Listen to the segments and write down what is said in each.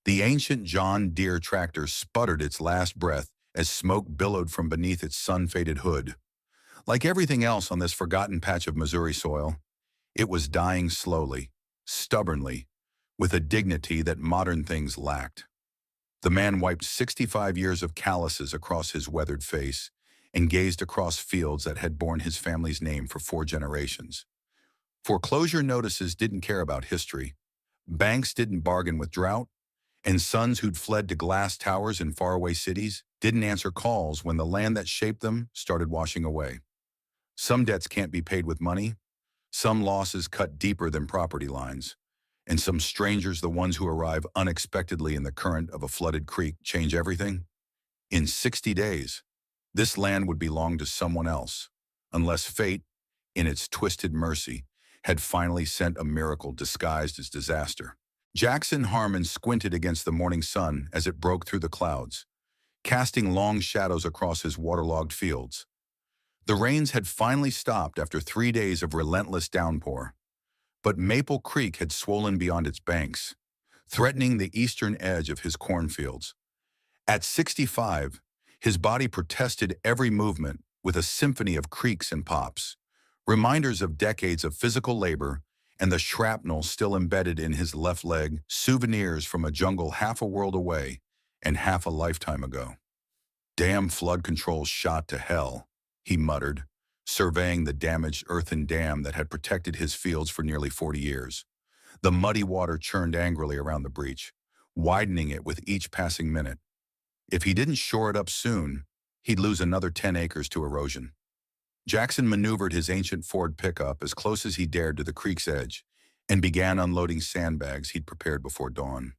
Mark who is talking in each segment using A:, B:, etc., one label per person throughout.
A: The ancient John Deere tractor sputtered its last breath as smoke billowed from beneath its sun-faded hood. Like everything else on this forgotten patch of Missouri soil, it was dying slowly, stubbornly, with a dignity that modern things lacked. The man wiped 65 years of calluses across his weathered face and gazed across fields that had borne his family's name for 4 generations. Foreclosure notices didn't care about history. Banks didn't bargain with drought, and sons who'd fled to glass towers in faraway cities didn't answer calls when the land that shaped them started washing away. Some debts can't be paid with money, some losses cut deeper than property lines, and some strangers, the ones who arrive unexpectedly in the current of a flooded creek, change everything. In 60 days, this land would belong to someone else, unless fate, in its twisted mercy, had finally sent a miracle disguised as disaster. Jackson Harmon squinted against the morning sun as it broke through the clouds, casting long shadows across his waterlogged fields. The rains had finally stopped after 3 days of relentless downpour, but Maple Creek had swollen beyond its banks, threatening the eastern edge of his cornfields. At 65, his body protested every movement with a symphony of creaks and pops, reminders of decades of physical labor and the shrapnel still embedded in his left leg, souvenirs from a jungle half a world away and half a lifetime ago. Damn flood control shot to hell, he muttered, surveying the damaged earthen dam that had protected his fields for nearly 40 years. The muddy water churned angrily around the breach, widening it with each passing minute. If he didn't shore it up soon, he'd lose another 10 acres to erosion. Jackson maneuvered his ancient Ford pickup as close as he dared to the creek's edge and began unloading sandbags he'd prepared before dawn.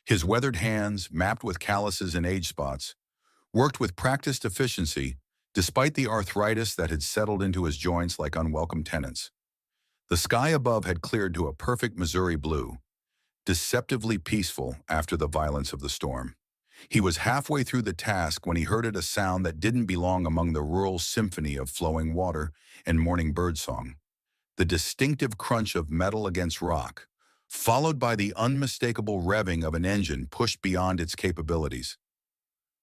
A: His weathered hands, mapped with calluses and age spots, worked with practiced efficiency despite the arthritis that had settled into his joints like unwelcome tenants. The sky above had cleared to a perfect Missouri blue, deceptively peaceful after the violence of the storm. He was halfway through the task when he heard a sound that didn't belong among the rural symphony of flowing water and morning birdsong. The distinctive crunch of metal against rock, followed by the unmistakable revving of an engine pushed beyond its capabilities.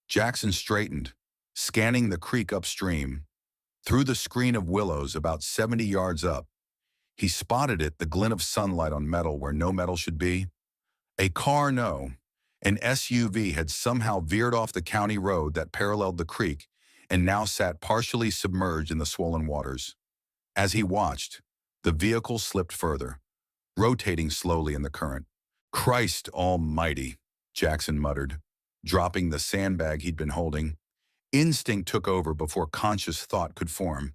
A: Jackson straightened, scanning the creek upstream. Through the screen of willows about 70 yards up, he spotted it, the glint of sunlight on metal where no metal should be. A car, no. An SUV had somehow veered off the county road that paralleled the creek and now sat partially submerged in the swollen waters. As he watched, the vehicle slipped further, rotating slowly in the current. "Christ almighty," Jackson muttered, dropping the sandbag he'd been holding. Instinct took over before conscious thought could form.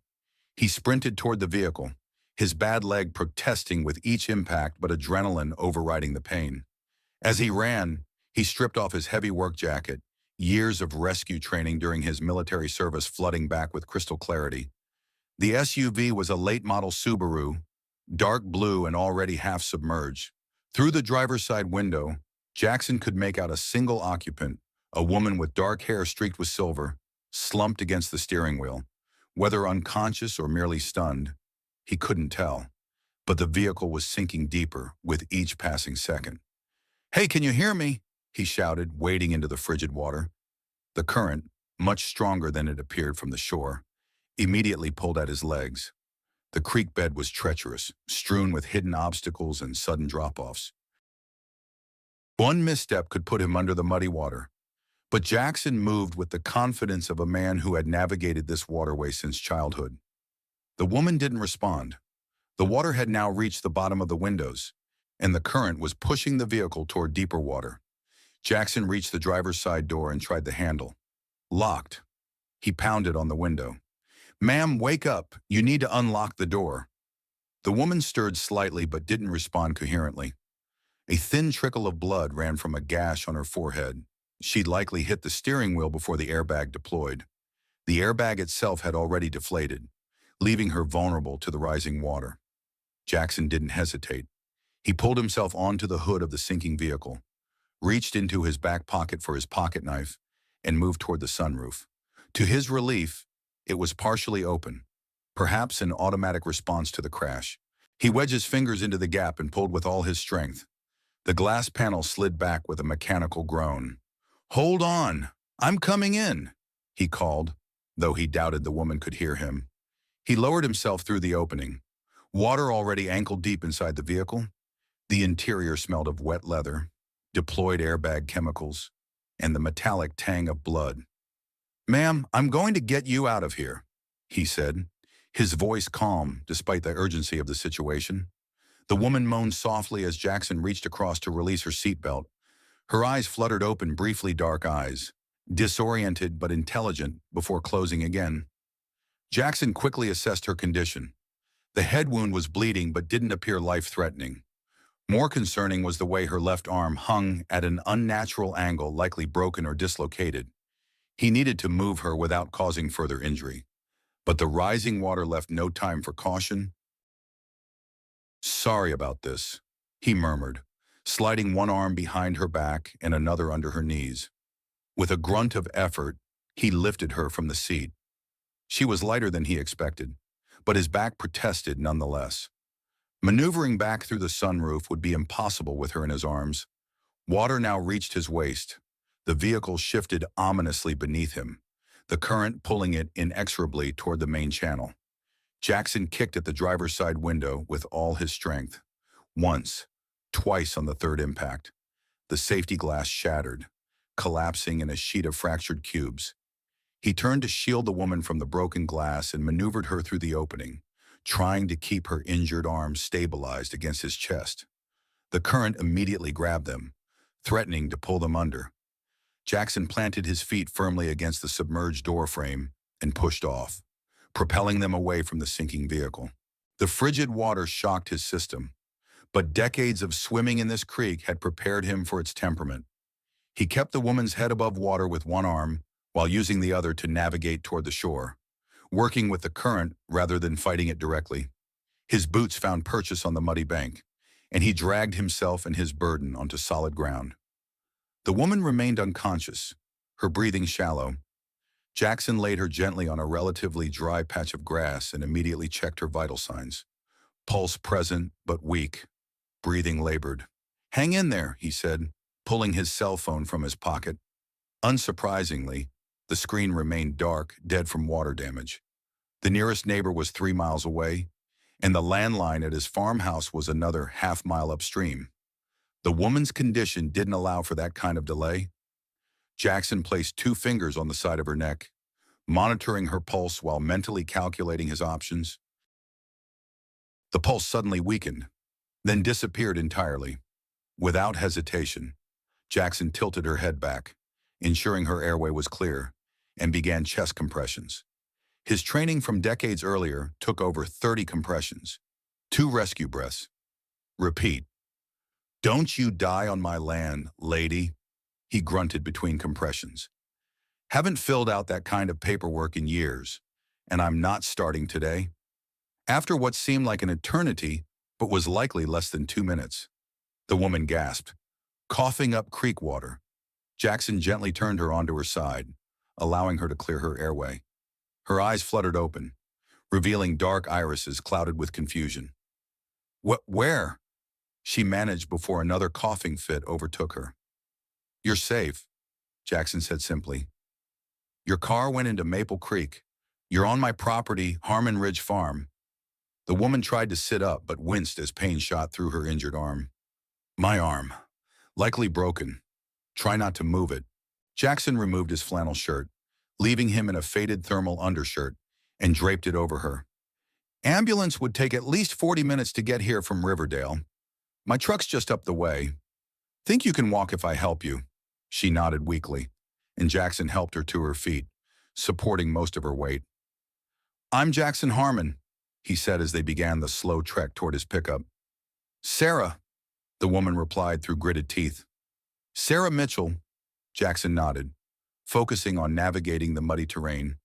A: He sprinted toward the vehicle, his bad leg protesting with each impact but adrenaline overriding the pain. As he ran, he stripped off his heavy work jacket, years of rescue training during his military service flooding back with crystal clarity. The SUV was a late-model Subaru, dark blue and already half submerged. Through the driver's side window, Jackson could make out a single occupant, a woman with dark hair streaked with silver, slumped against the steering wheel. Whether unconscious or merely stunned, he couldn't tell, but the vehicle was sinking deeper with each passing second. "Hey, can you hear me?" he shouted, wading into the frigid water. The current, much stronger than it appeared from the shore, immediately pulled at his legs. The creek bed was treacherous, strewn with hidden obstacles and sudden drop-offs. One misstep could put him under the muddy water, but Jackson moved with the confidence of a man who had navigated this waterway since childhood. The woman didn't respond. The water had now reached the bottom of the windows, and the current was pushing the vehicle toward deeper water. Jackson reached the driver's side door and tried the handle. Locked. He pounded on the window. "Ma'am, wake up. You need to unlock the door." The woman stirred slightly but didn't respond coherently. A thin trickle of blood ran from a gash on her forehead. She'd likely hit the steering wheel before the airbag deployed. The airbag itself had already deflated, leaving her vulnerable to the rising water. Jackson didn't hesitate. He pulled himself onto the hood of the sinking vehicle, reached into his back pocket for his pocket knife, and moved toward the sunroof. To his relief, it was partially open, perhaps an automatic response to the crash. He wedged his fingers into the gap and pulled with all his strength. The glass panel slid back with a mechanical groan. "Hold on! I'm coming in!" he called, though he doubted the woman could hear him. He lowered himself through the opening. Water already ankle-deep inside the vehicle. The interior smelled of wet leather, deployed airbag chemicals, and the metallic tang of blood. "Ma'am, I'm going to get you out of here," he said, his voice calm despite the urgency of the situation. The woman moaned softly as Jackson reached across to release her seatbelt. Her eyes fluttered open, briefly dark eyes, disoriented but intelligent before closing again. Jackson quickly assessed her condition. The head wound was bleeding but didn't appear life-threatening. More concerning was the way her left arm hung at an unnatural angle, likely broken or dislocated. He needed to move her without causing further injury. But the rising water left no time for caution. "Sorry about this," he murmured, sliding one arm behind her back and another under her knees. With a grunt of effort, he lifted her from the seat. She was lighter than he expected, but his back protested nonetheless. Maneuvering back through the sunroof would be impossible with her in his arms. Water now reached his waist. The vehicle shifted ominously beneath him, the current pulling it inexorably toward the main channel. Jackson kicked at the driver's side window with all his strength. Once, twice on the third impact. The safety glass shattered, collapsing in a sheet of fractured cubes. He turned to shield the woman from the broken glass and maneuvered her through the opening, trying to keep her injured arms stabilized against his chest. The current immediately grabbed them, threatening to pull them under. Jackson planted his feet firmly against the submerged door frame and pushed off, propelling them away from the sinking vehicle. The frigid water shocked his system, but decades of swimming in this creek had prepared him for its temperament. He kept the woman's head above water with one arm while using the other to navigate toward the shore, working with the current rather than fighting it directly. His boots found purchase on the muddy bank, and he dragged himself and his burden onto solid ground. The woman remained unconscious, her breathing shallow. Jackson laid her gently on a relatively dry patch of grass and immediately checked her vital signs. Pulse present, but weak. Breathing labored. "Hang in there," he said, pulling his cell phone from his pocket. Unsurprisingly, the screen remained dark, dead from water damage. The nearest neighbor was 3 miles away, and the landline at his farmhouse was another half-mile upstream. The woman's condition didn't allow for that kind of delay. Jackson placed 2 fingers on the side of her neck, monitoring her pulse while mentally calculating his options. The pulse suddenly weakened, then disappeared entirely. Without hesitation, Jackson tilted her head back, ensuring her airway was clear, and began chest compressions. His training from decades earlier took over 30 compressions, 2 rescue breaths. Repeat. "Don't you die on my land, lady," he grunted between compressions. "Haven't filled out that kind of paperwork in years, and I'm not starting today." After what seemed like an eternity, but was likely less than 2 minutes, the woman gasped, coughing up creek water. Jackson gently turned her onto her side, allowing her to clear her airway. Her eyes fluttered open, revealing dark irises clouded with confusion. Where?" she managed before another coughing fit overtook her. "You're safe," Jackson said simply. "Your car went into Maple Creek. You're on my property, Harmon Ridge Farm." The woman tried to sit up but winced as pain shot through her injured arm. "My arm. Likely broken. Try not to move it." Jackson removed his flannel shirt, leaving him in a faded thermal undershirt, and draped it over her. "Ambulance would take at least 40 minutes to get here from Riverdale. My truck's just up the way. Think you can walk if I help you?" She nodded weakly, and Jackson helped her to her feet, supporting most of her weight. "I'm Jackson Harmon," he said as they began the slow trek toward his pickup. "Sarah," the woman replied through gritted teeth. "Sarah Mitchell," Jackson nodded, focusing on navigating the muddy terrain.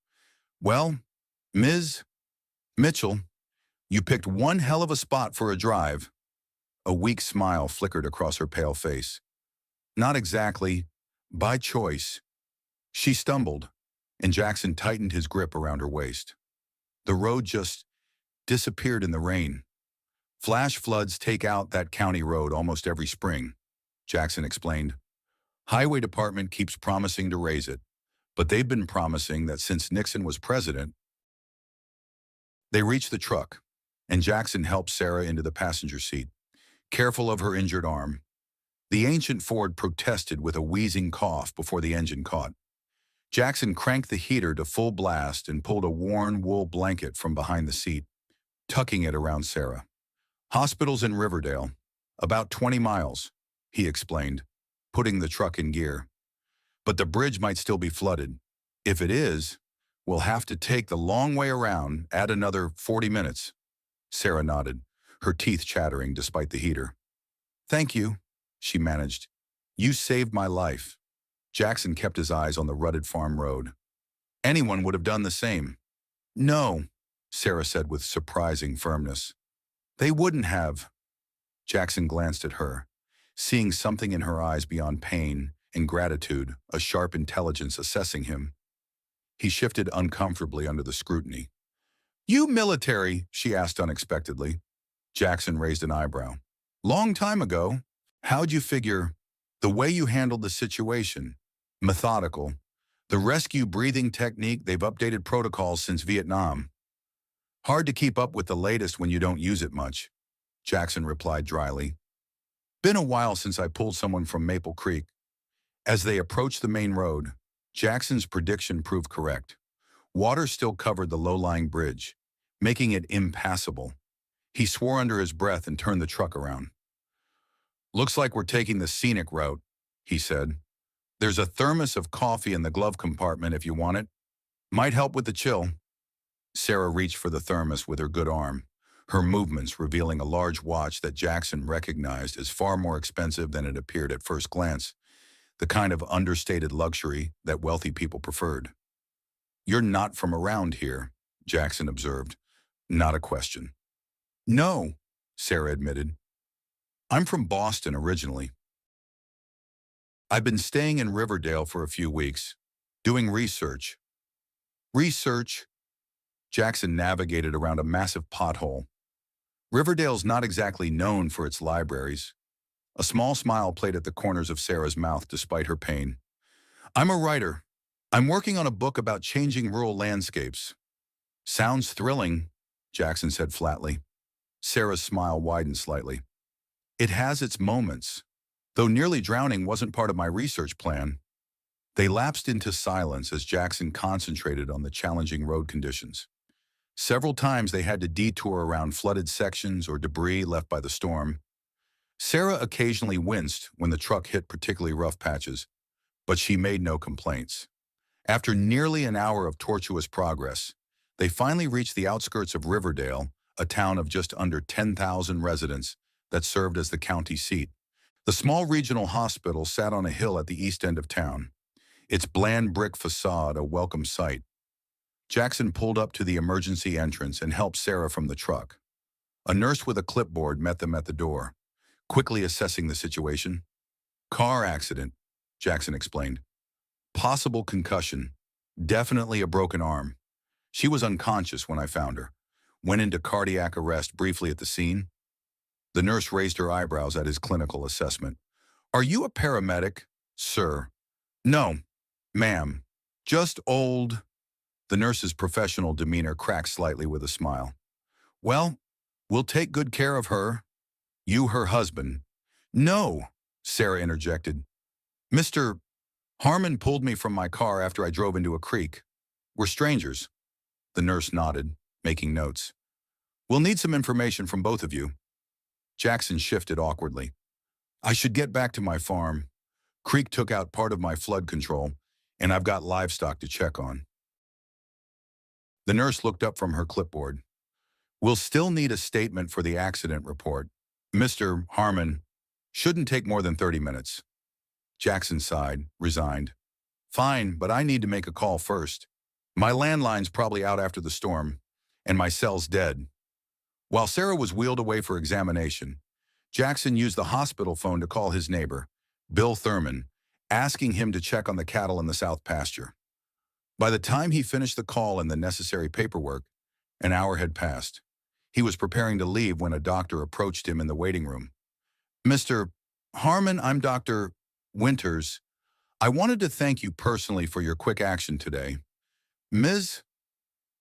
A: "Well, Ms. Mitchell, you picked one hell of a spot for a drive." A weak smile flickered across her pale face. "Not exactly. By choice." She stumbled, and Jackson tightened his grip around her waist. The road just disappeared in the rain. Flash floods take out that county road almost every spring. Jackson explained. Highway Department keeps promising to raise it, but they've been promising that since Nixon was president. They reached the truck, and Jackson helped Sarah into the passenger seat, careful of her injured arm. The ancient Ford protested with a wheezing cough before the engine caught. Jackson cranked the heater to full blast and pulled a worn wool blanket from behind the seat, tucking it around Sarah. Hospital's in Riverdale, about 20 miles, he explained, putting the truck in gear. But the bridge might still be flooded. If it is, we'll have to take the long way around, add another 40 minutes. Sarah nodded, her teeth chattering despite the heater. Thank you, she managed. You saved my life. Jackson kept his eyes on the rutted farm road. Anyone would have done the same. No, Sarah said with surprising firmness. They wouldn't have. Jackson glanced at her, seeing something in her eyes beyond pain and gratitude, a sharp intelligence assessing him. He shifted uncomfortably under the scrutiny. You military? She asked unexpectedly. Jackson raised an eyebrow. Long time ago. How'd you figure? The way you handled the situation. Methodical. The rescue breathing technique, they've updated protocols since Vietnam. Hard to keep up with the latest when you don't use it much, Jackson replied dryly. Been a while since I pulled someone from Maple Creek. As they approached the main road, Jackson's prediction proved correct. Water still covered the low-lying bridge, making it impassable. He swore under his breath and turned the truck around. Looks like we're taking the scenic route, he said. There's a thermos of coffee in the glove compartment if you want it. Might help with the chill. Sarah reached for the thermos with her good arm, her movements revealing a large watch that Jackson recognized as far more expensive than it appeared at first glance, the kind of understated luxury that wealthy people preferred. You're not from around here, Jackson observed. Not a question. No, Sarah admitted. I'm from Boston originally. I've been staying in Riverdale for a few weeks, doing research. Research? Jackson navigated around a massive pothole. Riverdale's not exactly known for its libraries. A small smile played at the corners of Sarah's mouth despite her pain. I'm a writer. I'm working on a book about changing rural landscapes. Sounds thrilling, Jackson said flatly. Sarah's smile widened slightly. It has its moments. Though nearly drowning wasn't part of my research plan. They lapsed into silence as Jackson concentrated on the challenging road conditions. Several times they had to detour around flooded sections or debris left by the storm. Sarah occasionally winced when the truck hit particularly rough patches, but she made no complaints. After nearly an hour of tortuous progress, they finally reached the outskirts of Riverdale, a town of just under 10,000 residents that served as the county seat. The small regional hospital sat on a hill at the east end of town, its bland brick facade a welcome sight. Jackson pulled up to the emergency entrance and helped Sarah from the truck. A nurse with a clipboard met them at the door, quickly assessing the situation. Car accident, Jackson explained. Possible concussion, definitely a broken arm. She was unconscious when I found her. Went into cardiac arrest briefly at the scene. The nurse raised her eyebrows at his clinical assessment. Are you a paramedic, sir? No, ma'am. Just old. The nurse's professional demeanor cracked slightly with a smile. Well, we'll take good care of her. You, her husband. No, Sarah interjected. Mr. Harmon pulled me from my car after I drove into a creek. We're strangers. The nurse nodded, making notes. We'll need some information from both of you. Jackson shifted awkwardly. I should get back to my farm. Creek took out part of my flood control, and I've got livestock to check on. The nurse looked up from her clipboard. We'll still need a statement for the accident report. Mr. Harmon, shouldn't take more than 30 minutes. Jackson sighed, resigned. Fine, but I need to make a call first. My landline's probably out after the storm, and my cell's dead. While Sarah was wheeled away for examination, Jackson used the hospital phone to call his neighbor, Bill Thurman, asking him to check on the cattle in the south pasture. By the time he finished the call and the necessary paperwork, an hour had passed. He was preparing to leave when a doctor approached him in the waiting room. Mr. Harmon, I'm Dr. Winters. I wanted to thank you personally for your quick action today. Ms.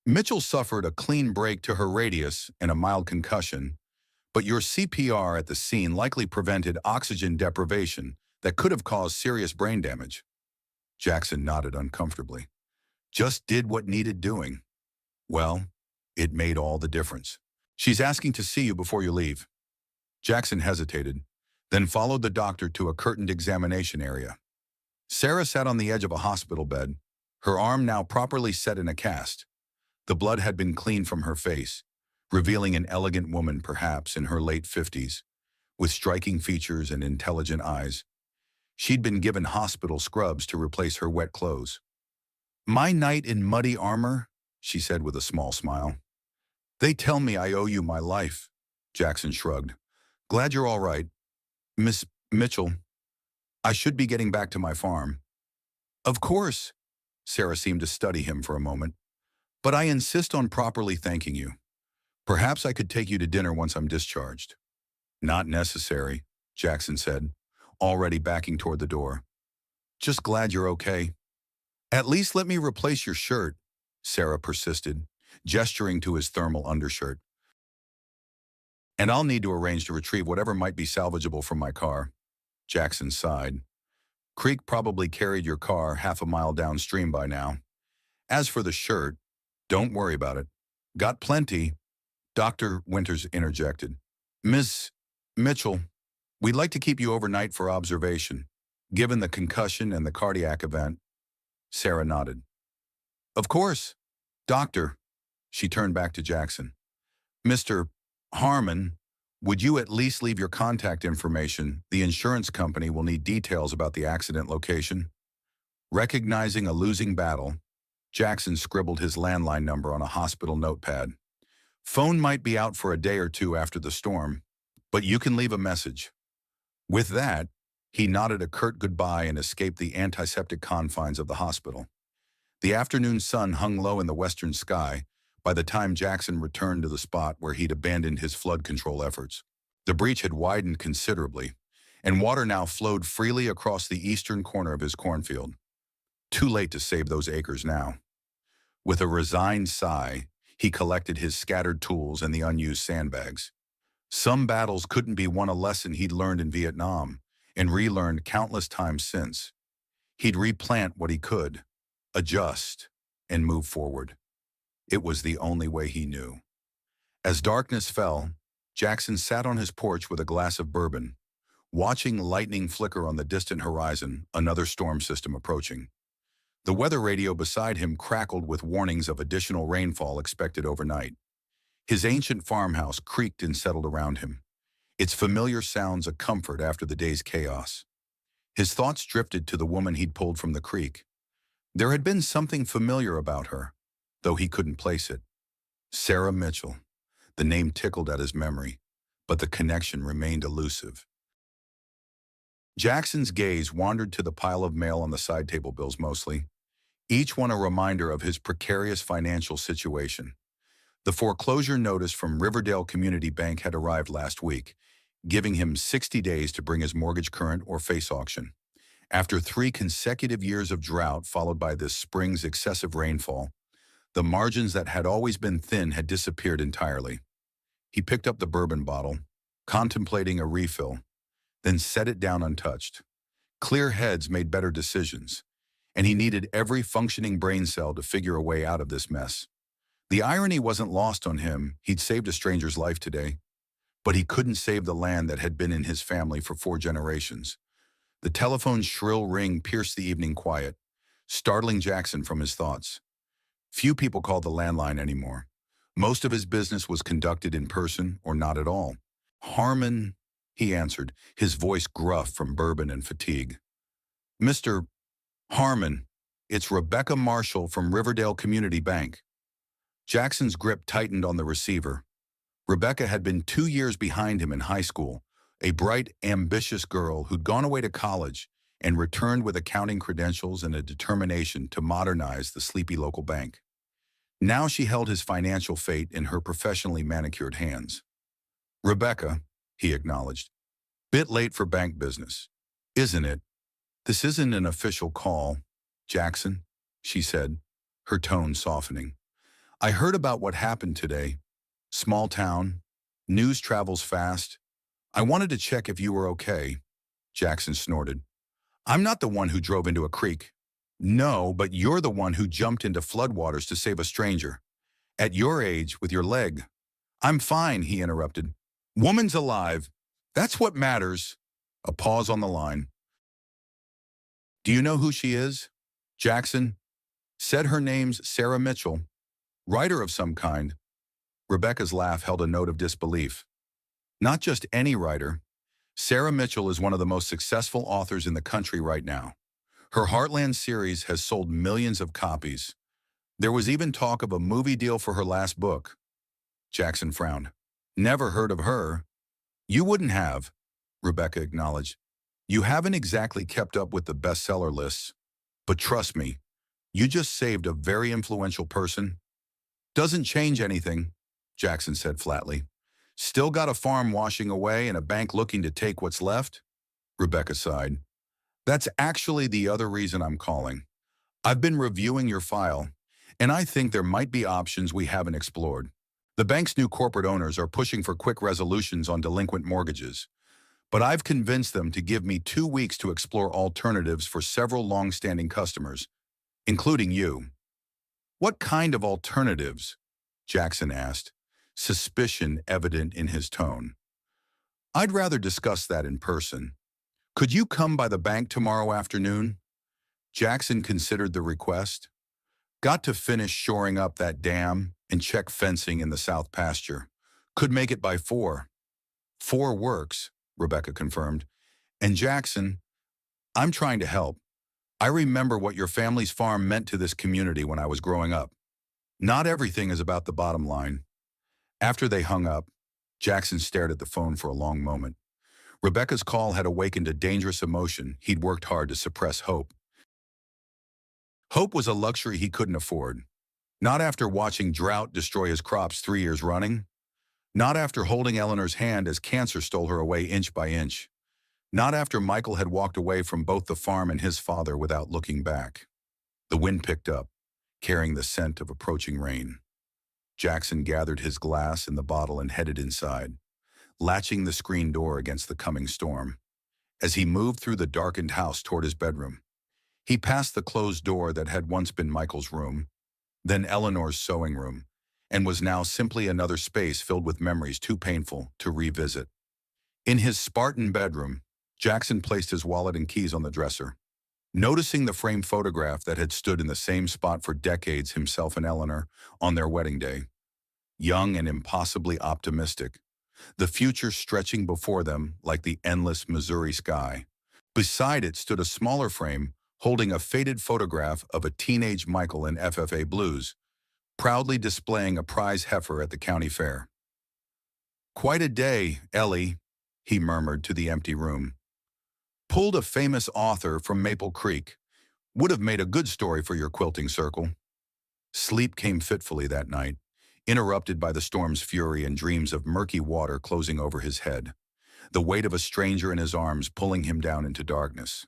A: Mitchell suffered a clean break to her radius and a mild concussion, but your CPR at the scene likely prevented oxygen deprivation that could have caused serious brain damage. Jackson nodded uncomfortably. Just did what needed doing. Well, it made all the difference. She's asking to see you before you leave. Jackson hesitated, then followed the doctor to a curtained examination area. Sarah sat on the edge of a hospital bed, her arm now properly set in a cast. The blood had been cleaned from her face, revealing an elegant woman perhaps in her late 50s, with striking features and intelligent eyes. She'd been given hospital scrubs to replace her wet clothes. "My knight in muddy armor," she said with a small smile. "They tell me I owe you my life." Jackson shrugged. "Glad you're all right. Miss Mitchell, I should be getting back to my farm." "Of course." Sarah seemed to study him for a moment. "But I insist on properly thanking you. Perhaps I could take you to dinner once I'm discharged." "Not necessary," Jackson said, already backing toward the door. "Just glad you're okay." "At least let me replace your shirt," Sarah persisted, gesturing to his thermal undershirt. "And I'll need to arrange to retrieve whatever might be salvageable from my car." Jackson sighed. "Creek probably carried your car half a mile downstream by now. As for the shirt, don't worry about it. Got plenty." Dr. Winters interjected. "Miss Mitchell, we'd like to keep you overnight for observation, given the concussion and the cardiac event." Sarah nodded. "Of course. Doctor," she turned back to Jackson. "Mr. Harmon, would you at least leave your contact information? The insurance company will need details about the accident location." Recognizing a losing battle, Jackson scribbled his landline number on a hospital notepad. "Phone might be out for a day or two after the storm, but you can leave a message." With that, he nodded a curt goodbye and escaped the antiseptic confines of the hospital. The afternoon sun hung low in the western sky by the time Jackson returned to the spot where he'd abandoned his flood control efforts. The breach had widened considerably, and water now flowed freely across the eastern corner of his cornfield. Too late to save those acres now. With a resigned sigh, he collected his scattered tools and the unused sandbags. Some battles couldn't be won, a lesson he'd learned in Vietnam and relearned countless times since. He'd replant what he could, adjust, and move forward. It was the only way he knew. As darkness fell, Jackson sat on his porch with a glass of bourbon, watching lightning flicker on the distant horizon, another storm system approaching. The weather radio beside him crackled with warnings of additional rainfall expected overnight. His ancient farmhouse creaked and settled around him, its familiar sounds a comfort after the day's chaos. His thoughts drifted to the woman he'd pulled from the creek. There had been something familiar about her, though he couldn't place it. Sarah Mitchell. The name tickled at his memory, but the connection remained elusive. Jackson's gaze wandered to the pile of mail on the side table bills mostly, each one a reminder of his precarious financial situation. The foreclosure notice from Riverdale Community Bank had arrived last week, giving him 60 days to bring his mortgage current or face auction. After 3 consecutive years of drought followed by this spring's excessive rainfall, the margins that had always been thin had disappeared entirely. He picked up the bourbon bottle, contemplating a refill, then set it down untouched. Clear heads made better decisions, and he needed every functioning brain cell to figure a way out of this mess. The irony wasn't lost on him. He'd saved a stranger's life today, but he couldn't save the land that had been in his family for 4 generations. The telephone's shrill ring pierced the evening quiet, startling Jackson from his thoughts. Few people called the landline anymore. Most of his business was conducted in person or not at all. "Harmon," he answered, his voice gruff from bourbon and fatigue. "Mr. Harmon, it's Rebecca Marshall from Riverdale Community Bank." Jackson's grip tightened on the receiver. Rebecca had been 2 years behind him in high school, a bright, ambitious girl who'd gone away to college and returned with accounting credentials and a determination to modernize the sleepy local bank. Now she held his financial fate in her professionally manicured hands. "Rebecca," he acknowledged. Bit late for bank business, isn't it? This isn't an official call, Jackson, she said, her tone softening. I heard about what happened today. Small town. News travels fast. I wanted to check if you were okay. Jackson snorted. I'm not the one who drove into a creek. No, but you're the one who jumped into floodwaters to save a stranger. At your age, with your leg. I'm fine, he interrupted. Woman's alive. That's what matters. A pause on the line. Do you know who she is? Jackson said her name's Sarah Mitchell. Writer of some kind. Rebecca's laugh held a note of disbelief. Not just any writer. Sarah Mitchell is one of the most successful authors in the country right now. Her Heartland series has sold millions of copies. There was even talk of a movie deal for her last book. Jackson frowned. Never heard of her. You wouldn't have, Rebecca acknowledged. You haven't exactly kept up with the bestseller lists. But trust me, you just saved a very influential person. Doesn't change anything, Jackson said flatly. Still got a farm washing away and a bank looking to take what's left? Rebecca sighed. That's actually the other reason I'm calling. I've been reviewing your file, and I think there might be options we haven't explored. The bank's new corporate owners are pushing for quick resolutions on delinquent mortgages, but I've convinced them to give me 2 weeks to explore alternatives for several long-standing customers, including you. What kind of alternatives? Jackson asked, suspicion evident in his tone. I'd rather discuss that in person. Could you come by the bank tomorrow afternoon? Jackson considered the request. Got to finish shoring up that dam and check fencing in the south pasture. Could make it by 4. 4 works, Rebecca confirmed. And Jackson, I'm trying to help. I remember what your family's farm meant to this community when I was growing up. Not everything is about the bottom line. After they hung up, Jackson stared at the phone for a long moment. Rebecca's call had awakened a dangerous emotion he'd worked hard to suppress. Hope. Hope was a luxury he couldn't afford. Not after watching drought destroy his crops 3 years running. Not after holding Eleanor's hand as cancer stole her away inch by inch. Not after Michael had walked away from both the farm and his father without looking back. The wind picked up, carrying the scent of approaching rain. Jackson gathered his glass and the bottle and headed inside, latching the screen door against the coming storm. As he moved through the darkened house toward his bedroom, he passed the closed door that had once been Michael's room, then Eleanor's sewing room, and was now simply another space filled with memories too painful to revisit. In his Spartan bedroom, Jackson placed his wallet and keys on the dresser. Noticing the framed photograph that had stood in the same spot for decades, himself and Eleanor, on their wedding day. Young and impossibly optimistic, the future stretching before them like the endless Missouri sky. Beside it stood a smaller frame holding a faded photograph of a teenage Michael in FFA blues, proudly displaying a prize heifer at the county fair. Quite a day, Ellie, he murmured to the empty room. Pulled a famous author from Maple Creek. Would have made a good story for your quilting circle. Sleep came fitfully that night, interrupted by the storm's fury and dreams of murky water closing over his head, the weight of a stranger in his arms pulling him down into darkness.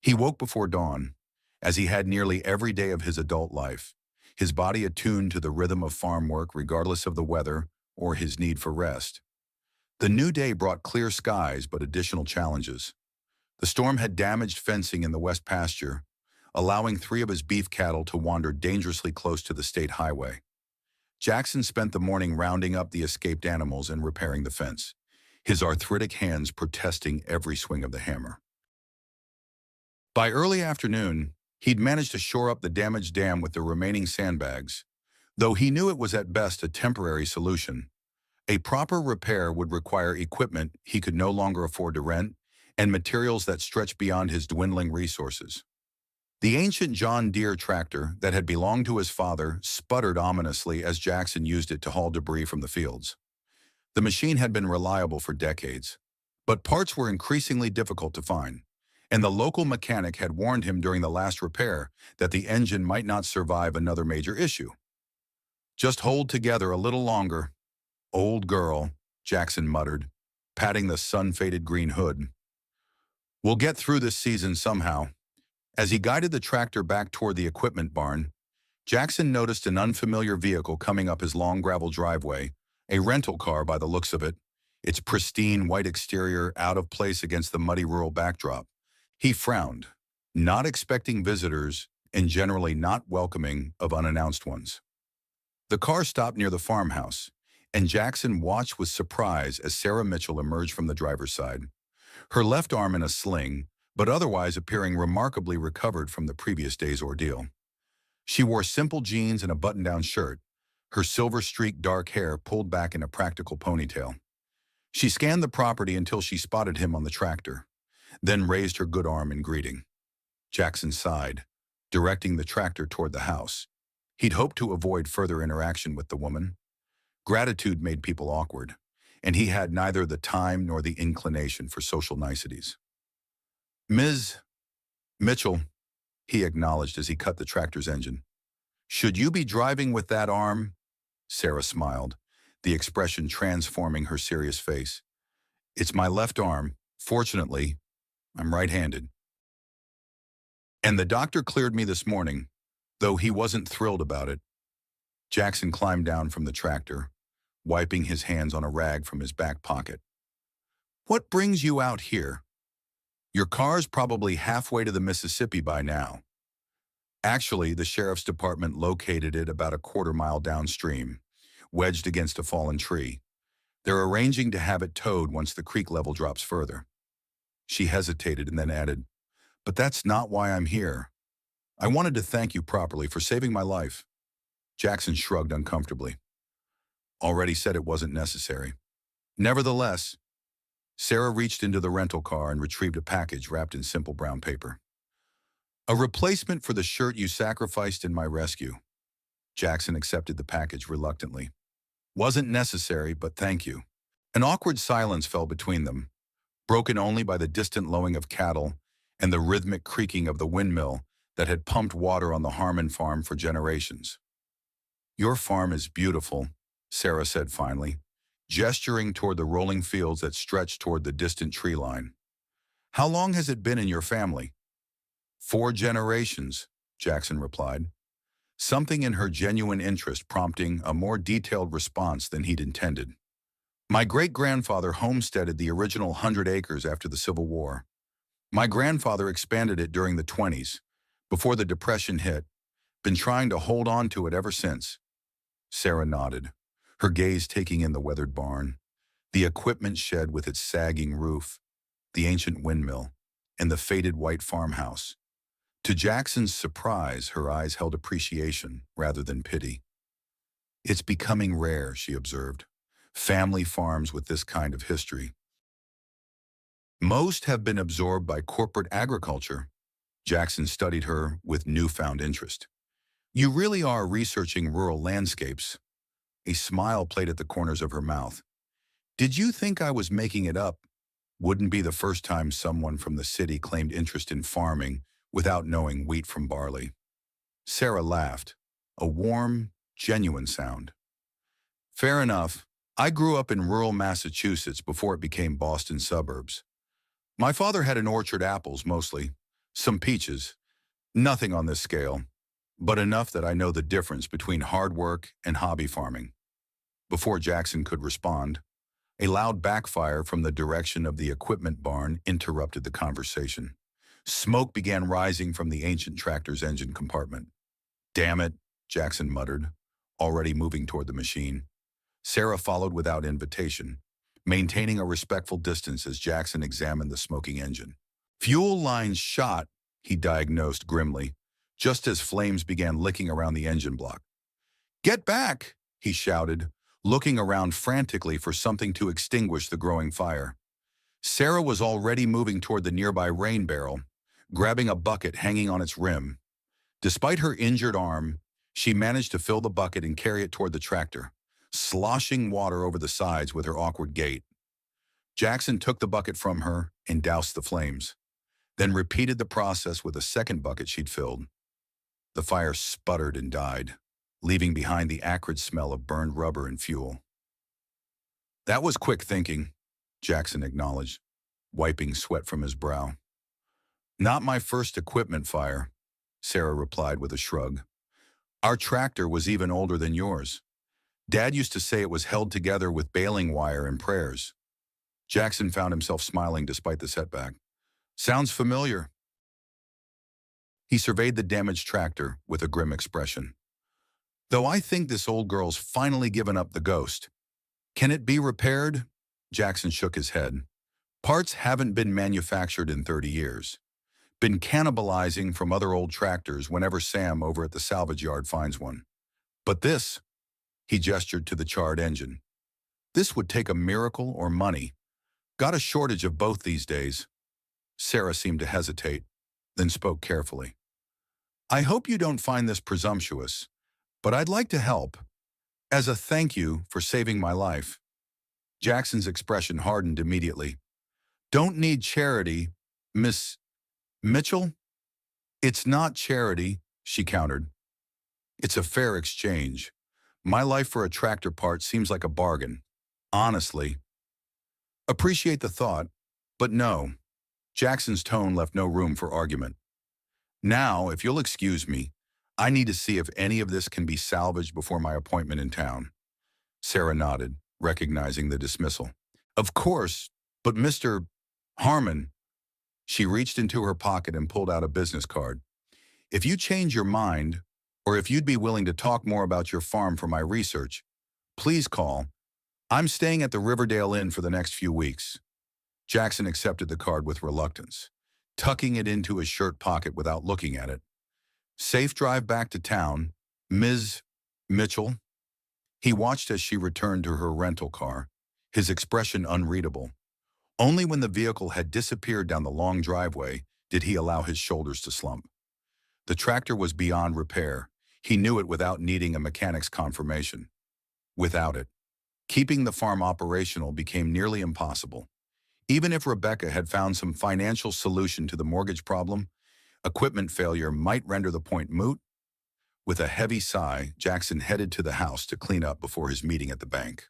A: He woke before dawn, as he had nearly every day of his adult life, his body attuned to the rhythm of farm work regardless of the weather or his need for rest. The new day brought clear skies but additional challenges. The storm had damaged fencing in the west pasture, allowing 3 of his beef cattle to wander dangerously close to the state highway. Jackson spent the morning rounding up the escaped animals and repairing the fence, his arthritic hands protesting every swing of the hammer. By early afternoon, he'd managed to shore up the damaged dam with the remaining sandbags, though he knew it was at best a temporary solution. A proper repair would require equipment he could no longer afford to rent and materials that stretched beyond his dwindling resources. The ancient John Deere tractor that had belonged to his father sputtered ominously as Jackson used it to haul debris from the fields. The machine had been reliable for decades, but parts were increasingly difficult to find, and the local mechanic had warned him during the last repair that the engine might not survive another major issue. Just hold together a little longer. Old girl, Jackson muttered, patting the sun-faded green hood. "We'll get through this season somehow." As he guided the tractor back toward the equipment barn, Jackson noticed an unfamiliar vehicle coming up his long gravel driveway, a rental car by the looks of it, its pristine white exterior out of place against the muddy rural backdrop. He frowned, not expecting visitors and generally not welcoming of unannounced ones. The car stopped near the farmhouse, and Jackson watched with surprise as Sarah Mitchell emerged from the driver's side, her left arm in a sling, but otherwise appearing remarkably recovered from the previous day's ordeal. She wore simple jeans and a button-down shirt, her silver-streaked dark hair pulled back in a practical ponytail. She scanned the property until she spotted him on the tractor, then raised her good arm in greeting. Jackson sighed, directing the tractor toward the house. He'd hoped to avoid further interaction with the woman. Gratitude made people awkward, and he had neither the time nor the inclination for social niceties. "Ms. Mitchell," he acknowledged as he cut the tractor's engine. "Should you be driving with that arm?" Sarah smiled, the expression transforming her serious face. "It's my left arm. Fortunately, I'm right-handed. And the doctor cleared me this morning, though he wasn't thrilled about it." Jackson climbed down from the tractor, wiping his hands on a rag from his back pocket. "What brings you out here? Your car's probably halfway to the Mississippi by now." Actually, the sheriff's department located it about a quarter-mile downstream, wedged against a fallen tree. They're arranging to have it towed once the creek level drops further. She hesitated and then added, "But that's not why I'm here. I wanted to thank you properly for saving my life." Jackson shrugged uncomfortably. "Already said it wasn't necessary." Nevertheless, Sarah reached into the rental car and retrieved a package wrapped in simple brown paper. "A replacement for the shirt you sacrificed in my rescue." Jackson accepted the package reluctantly. "Wasn't necessary, but thank you." An awkward silence fell between them, broken only by the distant lowing of cattle and the rhythmic creaking of the windmill that had pumped water on the Harmon farm for generations. "Your farm is beautiful," Sarah said finally, gesturing toward the rolling fields that stretched toward the distant tree line. "How long has it been in your family?" "4 generations," Jackson replied, something in her genuine interest prompting a more detailed response than he'd intended. "My great-grandfather homesteaded the original 100 acres after the Civil War. My grandfather expanded it during the 20s, before the Depression hit. Been trying to hold on to it ever since." Sarah nodded, her gaze taking in the weathered barn, the equipment shed with its sagging roof, the ancient windmill, and the faded white farmhouse. To Jackson's surprise, her eyes held appreciation rather than pity. "It's becoming rare," she observed, "family farms with this kind of history. Most have been absorbed by corporate agriculture." Jackson studied her with newfound interest. "You really are researching rural landscapes." A smile played at the corners of her mouth. "Did you think I was making it up? Wouldn't be the first time someone from the city claimed interest in farming without knowing wheat from barley." Sarah laughed, a warm, genuine sound. "Fair enough. I grew up in rural Massachusetts before it became Boston suburbs. My father had an orchard, apples mostly, some peaches, nothing on this scale, but enough that I know the difference between hard work and hobby farming." Before Jackson could respond, a loud backfire from the direction of the equipment barn interrupted the conversation. Smoke began rising from the ancient tractor's engine compartment. "Damn it," Jackson muttered, already moving toward the machine. Sarah followed without invitation, maintaining a respectful distance as Jackson examined the smoking engine. "Fuel lines shot," he diagnosed grimly, just as flames began licking around the engine block. "Get back!" he shouted, looking around frantically for something to extinguish the growing fire. Sarah was already moving toward the nearby rain barrel, grabbing a bucket hanging on its rim. Despite her injured arm, she managed to fill the bucket and carry it toward the tractor, sloshing water over the sides with her awkward gait. Jackson took the bucket from her and doused the flames, then repeated the process with a second bucket she'd filled. The fire sputtered and died, leaving behind the acrid smell of burned rubber and fuel. "That was quick thinking." Jackson acknowledged, wiping sweat from his brow. Not my first equipment fire, Sarah replied with a shrug. Our tractor was even older than yours. Dad used to say it was held together with baling wire and prayers. Jackson found himself smiling despite the setback. Sounds familiar. He surveyed the damaged tractor with a grim expression. Though I think this old girl's finally given up the ghost. Can it be repaired? Jackson shook his head. Parts haven't been manufactured in 30 years. Been cannibalizing from other old tractors whenever Sam over at the salvage yard finds one. But this, he gestured to the charred engine. This would take a miracle or money. Got a shortage of both these days. Sarah seemed to hesitate, then spoke carefully. I hope you don't find this presumptuous, but I'd like to help. As a thank you for saving my life. Jackson's expression hardened immediately. Don't need charity, Miss Mitchell? It's not charity, she countered. It's a fair exchange. My life for a tractor part seems like a bargain. Honestly. Appreciate the thought, but no. Jackson's tone left no room for argument. Now, if you'll excuse me, I need to see if any of this can be salvaged before my appointment in town. Sarah nodded, recognizing the dismissal. Of course, but Mr. Harmon. She reached into her pocket and pulled out a business card. If you change your mind, or if you'd be willing to talk more about your farm for my research, please call. I'm staying at the Riverdale Inn for the next few weeks. Jackson accepted the card with reluctance, tucking it into his shirt pocket without looking at it. Safe drive back to town, Ms. Mitchell. He watched as she returned to her rental car, his expression unreadable. Only when the vehicle had disappeared down the long driveway did he allow his shoulders to slump. The tractor was beyond repair. He knew it without needing a mechanic's confirmation. Without it, keeping the farm operational became nearly impossible. Even if Rebecca had found some financial solution to the mortgage problem, equipment failure might render the point moot. With a heavy sigh, Jackson headed to the house to clean up before his meeting at the bank.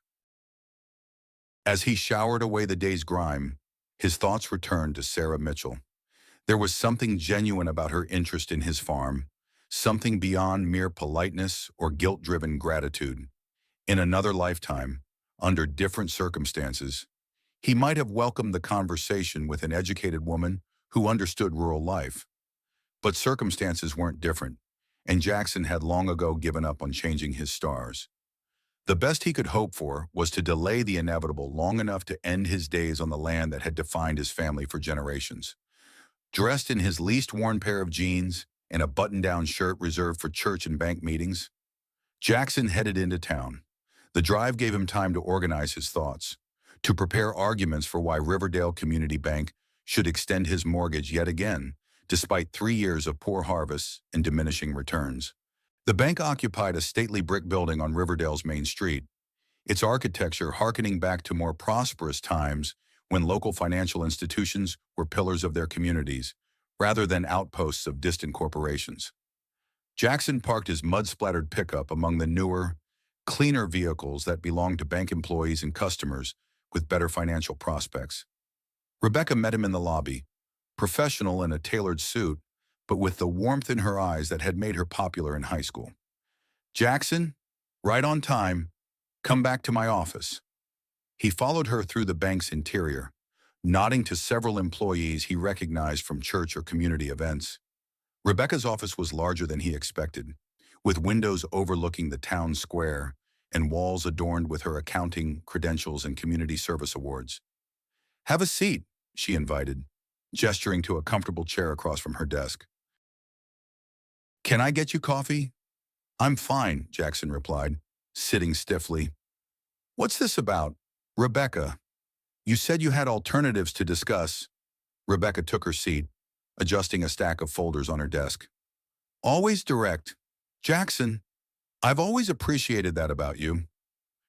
A: As he showered away the day's grime, his thoughts returned to Sarah Mitchell. There was something genuine about her interest in his farm, something beyond mere politeness or guilt-driven gratitude. In another lifetime, under different circumstances, he might have welcomed the conversation with an educated woman who understood rural life. But circumstances weren't different, and Jackson had long ago given up on changing his stars. The best he could hope for was to delay the inevitable long enough to end his days on the land that had defined his family for generations. Dressed in his least worn pair of jeans and a button-down shirt reserved for church and bank meetings, Jackson headed into town. The drive gave him time to organize his thoughts, to prepare arguments for why Riverdale Community Bank should extend his mortgage yet again, despite 3 years of poor harvests and diminishing returns. The bank occupied a stately brick building on Riverdale's main street, its architecture harkening back to more prosperous times when local financial institutions were pillars of their communities, rather than outposts of distant corporations. Jackson parked his mud-splattered pickup among the newer, cleaner vehicles that belonged to bank employees and customers with better financial prospects. Rebecca met him in the lobby, professional in a tailored suit, but with the warmth in her eyes that had made her popular in high school. Jackson, right on time, come back to my office. He followed her through the bank's interior, nodding to several employees he recognized from church or community events. Rebecca's office was larger than he expected, with windows overlooking the town square and walls adorned with her accounting, credentials, and community service awards. Have a seat, she invited, gesturing to a comfortable chair across from her desk. Can I get you coffee? I'm fine, Jackson replied, sitting stiffly. What's this about? Rebecca, you said you had alternatives to discuss. Rebecca took her seat, adjusting a stack of folders on her desk. Always direct. Jackson, I've always appreciated that about you.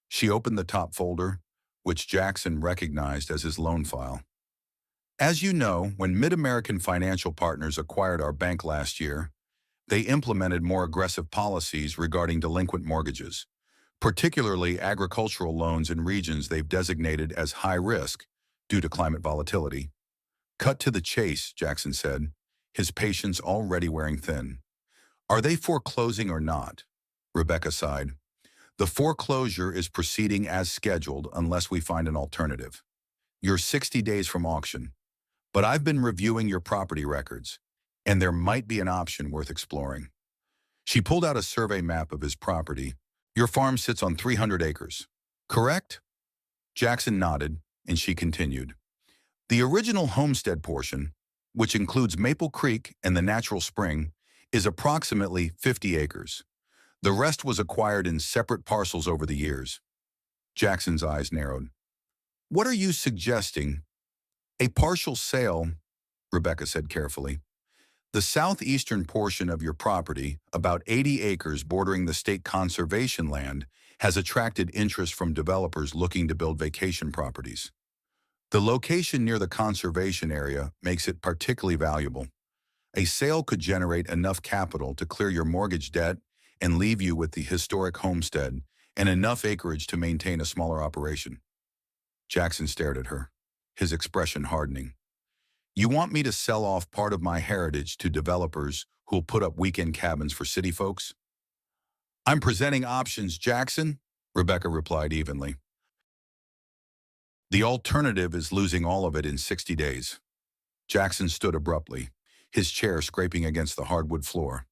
A: She opened the top folder, which Jackson recognized as his loan file. As you know, when Mid-American Financial Partners acquired our bank last year, they implemented more aggressive policies regarding delinquent mortgages, particularly agricultural loans in regions they've designated as high risk due to climate volatility. Cut to the chase, Jackson said, his patience already wearing thin. Are they foreclosing or not? Rebecca sighed. The foreclosure is proceeding as scheduled unless we find an alternative. You're 60 days from auction, but I've been reviewing your property records, and there might be an option worth exploring. She pulled out a survey map of his property. Your farm sits on 300 acres, correct? Jackson nodded, and she continued. The original homestead portion, which includes Maple Creek and the natural spring, is approximately 50 acres. The rest was acquired in separate parcels over the years. Jackson's eyes narrowed. What are you suggesting? A partial sale, Rebecca said carefully. The southeastern portion of your property, about 80 acres bordering the state conservation land, has attracted interest from developers looking to build vacation properties. The location near the conservation area makes it particularly valuable. A sale could generate enough capital to clear your mortgage debt and leave you with the historic homestead and enough acreage to maintain a smaller operation. Jackson stared at her, his expression hardening. You want me to sell off part of my heritage to developers who'll put up weekend cabins for city folks? I'm presenting options, Jackson, Rebecca replied evenly. The alternative is losing all of it in 60 days. Jackson stood abruptly, his chair scraping against the hardwood floor.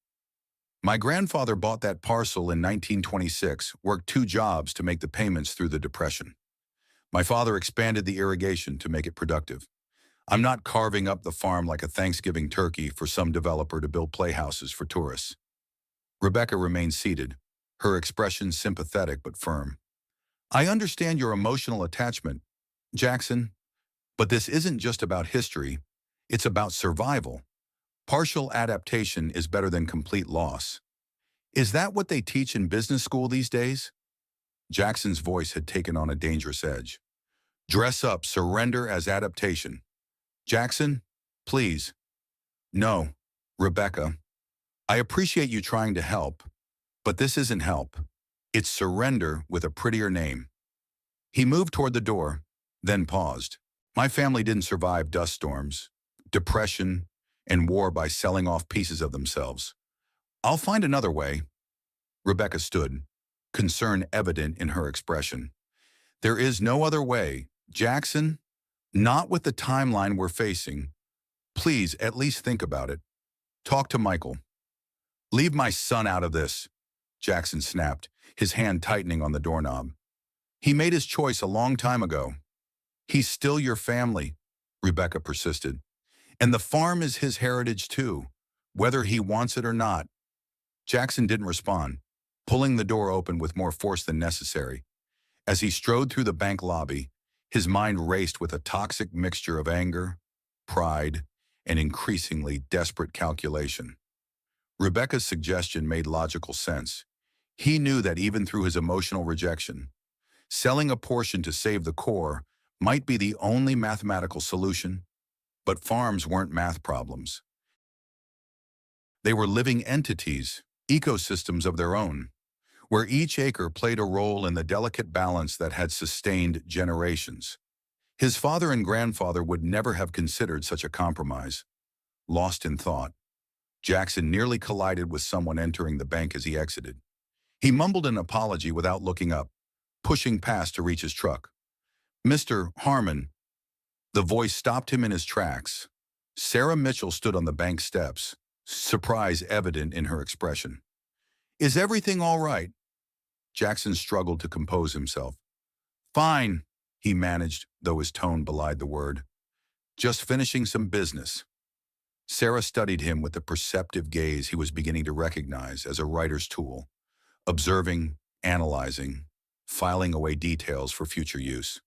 A: My grandfather bought that parcel in 1926, worked 2 jobs to make the payments through the Depression. My father expanded the irrigation to make it productive. I'm not carving up the farm like a Thanksgiving turkey for some developer to build playhouses for tourists. Rebecca remained seated, her expression sympathetic but firm. I understand your emotional attachment, Jackson, but this isn't just about history, it's about survival. Partial adaptation is better than complete loss. Is that what they teach in business school these days? Jackson's voice had taken on a dangerous edge. Dress up, surrender as adaptation. Jackson, please. No, Rebecca. I appreciate you trying to help, but this isn't help. It's surrender with a prettier name. He moved toward the door, then paused. My family didn't survive dust storms, depression, and war by selling off pieces of themselves. I'll find another way. Rebecca stood, concern evident in her expression. There is no other way, Jackson. Not with the timeline we're facing. Please, at least think about it. Talk to Michael. Leave my son out of this, Jackson snapped, his hand tightening on the doorknob. He made his choice a long time ago. He's still your family, Rebecca persisted. And the farm is his heritage too, whether he wants it or not. Jackson didn't respond, pulling the door open with more force than necessary. As he strode through the bank lobby, his mind raced with a toxic mixture of anger, pride, and increasingly desperate calculation. Rebecca's suggestion made logical sense. He knew that even through his emotional rejection, selling a portion to save the core might be the only mathematical solution. But farms weren't math problems. They were living entities, ecosystems of their own, where each acre played a role in the delicate balance that had sustained generations. His father and grandfather would never have considered such a compromise. Lost in thought, Jackson nearly collided with someone entering the bank as he exited. He mumbled an apology without looking up, pushing past to reach his truck. Mr. Harmon. The voice stopped him in his tracks. Sarah Mitchell stood on the bank steps, surprise evident in her expression. Is everything all right? Jackson struggled to compose himself. Fine, he managed, though his tone belied the word. Just finishing some business. Sarah studied him with the perceptive gaze he was beginning to recognize as a writer's tool, observing, analyzing, filing away details for future use.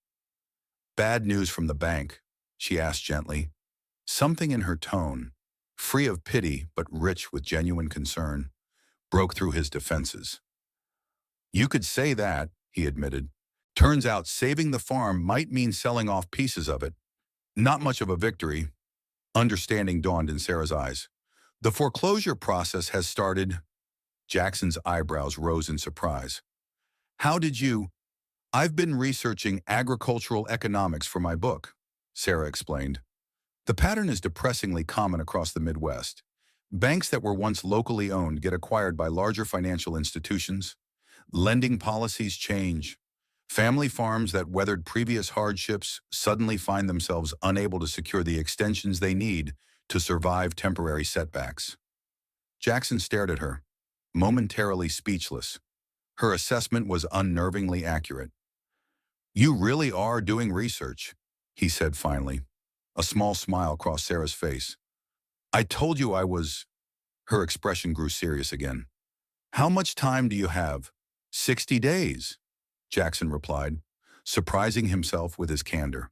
A: Bad news from the bank, she asked gently. Something in her tone, free of pity but rich with genuine concern, broke through his defenses. You could say that, he admitted. Turns out saving the farm might mean selling off pieces of it. Not much of a victory. Understanding dawned in Sarah's eyes. The foreclosure process has started. Jackson's eyebrows rose in surprise. How did you? I've been researching agricultural economics for my book. Sarah explained. The pattern is depressingly common across the Midwest. Banks that were once locally owned get acquired by larger financial institutions. Lending policies change. Family farms that weathered previous hardships suddenly find themselves unable to secure the extensions they need to survive temporary setbacks. Jackson stared at her, momentarily speechless. Her assessment was unnervingly accurate. You really are doing research, he said finally. A small smile crossed Sarah's face. I told you I was. Her expression grew serious again. How much time do you have? 60 days, Jackson replied, surprising himself with his candor.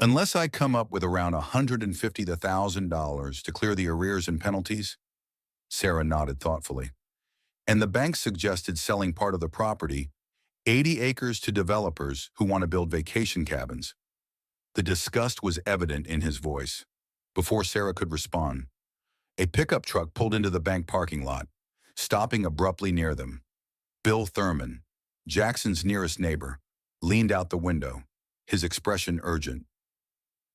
A: Unless I come up with around $150,000 to $1,000 to clear the arrears and penalties, Sarah nodded thoughtfully. And the bank suggested selling part of the property, 80 acres, to developers who want to build vacation cabins. The disgust was evident in his voice. Before Sarah could respond, a pickup truck pulled into the bank parking lot, stopping abruptly near them. Bill Thurman, Jackson's nearest neighbor, leaned out the window, his expression urgent.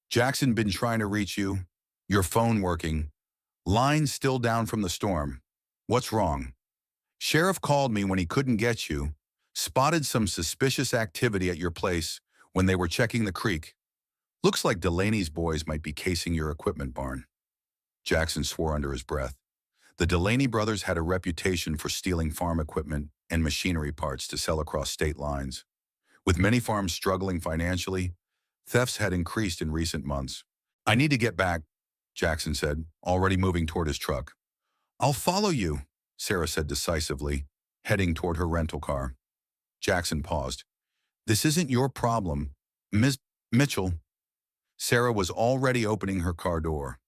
A: Jackson been trying to reach you. Your phone working. Line still down from the storm. What's wrong? Sheriff called me when he couldn't get you. Spotted some suspicious activity at your place when they were checking the creek. Looks like Delaney's boys might be casing your equipment barn. Jackson swore under his breath. The Delaney brothers had a reputation for stealing farm equipment and machinery parts to sell across state lines. With many farms struggling financially, thefts had increased in recent months. I need to get back, Jackson said, already moving toward his truck. I'll follow you, Sarah said decisively, heading toward her rental car. Jackson paused. This isn't your problem, Ms. Mitchell. Sarah was already opening her car door.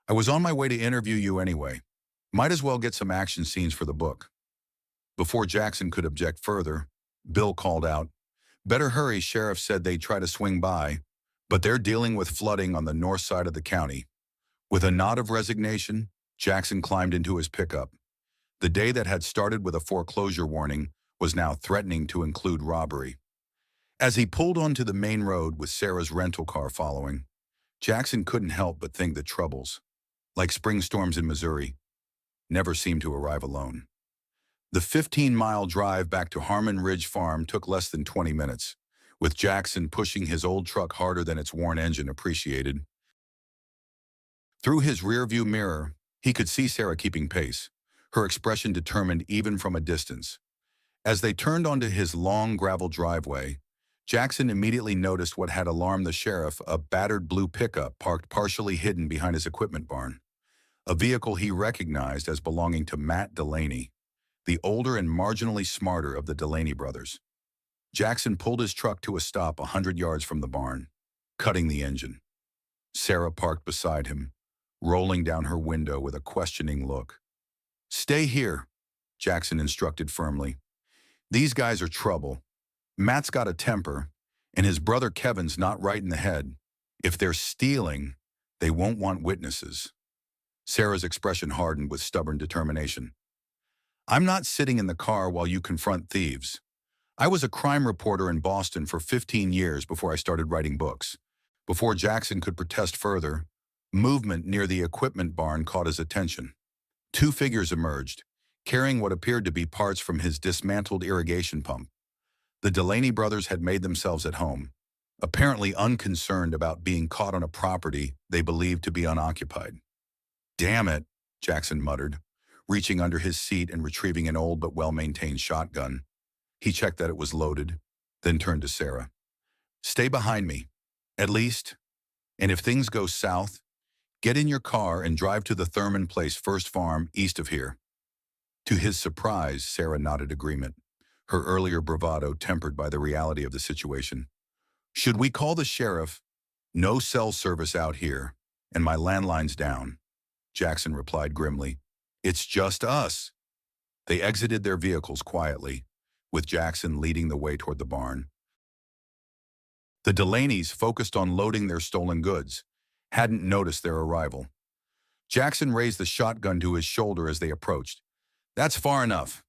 A: I was on my way to interview you anyway. Might as well get some action scenes for the book. Before Jackson could object further, Bill called out, Better hurry, Sheriff said they'd try to swing by, but they're dealing with flooding on the north side of the county. With a nod of resignation, Jackson climbed into his pickup. The day that had started with a foreclosure warning was now threatening to include robbery. As he pulled onto the main road with Sarah's rental car following, Jackson couldn't help but think that troubles, like spring storms in Missouri, never seemed to arrive alone. The 15-mile drive back to Harmon Ridge Farm took less than 20 minutes, with Jackson pushing his old truck harder than its worn engine appreciated. Through his rearview mirror, he could see Sarah keeping pace, her expression determined even from a distance. As they turned onto his long gravel driveway, Jackson immediately noticed what had alarmed the sheriff, a battered blue pickup parked partially hidden behind his equipment barn. A vehicle he recognized as belonging to Matt Delaney, the older and marginally smarter of the Delaney brothers. Jackson pulled his truck to a stop 100 yards from the barn, cutting the engine. Sarah parked beside him, rolling down her window with a questioning look. Stay here, Jackson instructed firmly. These guys are trouble. Matt's got a temper, and his brother Kevin's not right in the head. If they're stealing, they won't want witnesses. Sarah's expression hardened with stubborn determination. I'm not sitting in the car while you confront thieves. I was a crime reporter in Boston for 15 years before I started writing books. Before Jackson could protest further, movement near the equipment barn caught his attention. Two figures emerged, carrying what appeared to be parts from his dismantled irrigation pump. The Delaney brothers had made themselves at home, apparently unconcerned about being caught on a property they believed to be unoccupied. Damn it, Jackson muttered, reaching under his seat and retrieving an old but well-maintained shotgun. He checked that it was loaded, then turned to Sarah. Stay behind me, at least, and if things go south, get in your car and drive to the Thurman Place First Farm east of here. To his surprise, Sarah nodded agreement, her earlier bravado tempered by the reality of the situation. Should we call the sheriff? No cell service out here, and my landline's down, Jackson replied grimly. It's just us. They exited their vehicles quietly, with Jackson leading the way toward the barn. The Delaneys, focused on loading their stolen goods, hadn't noticed their arrival. Jackson raised the shotgun to his shoulder as they approached. That's far enough.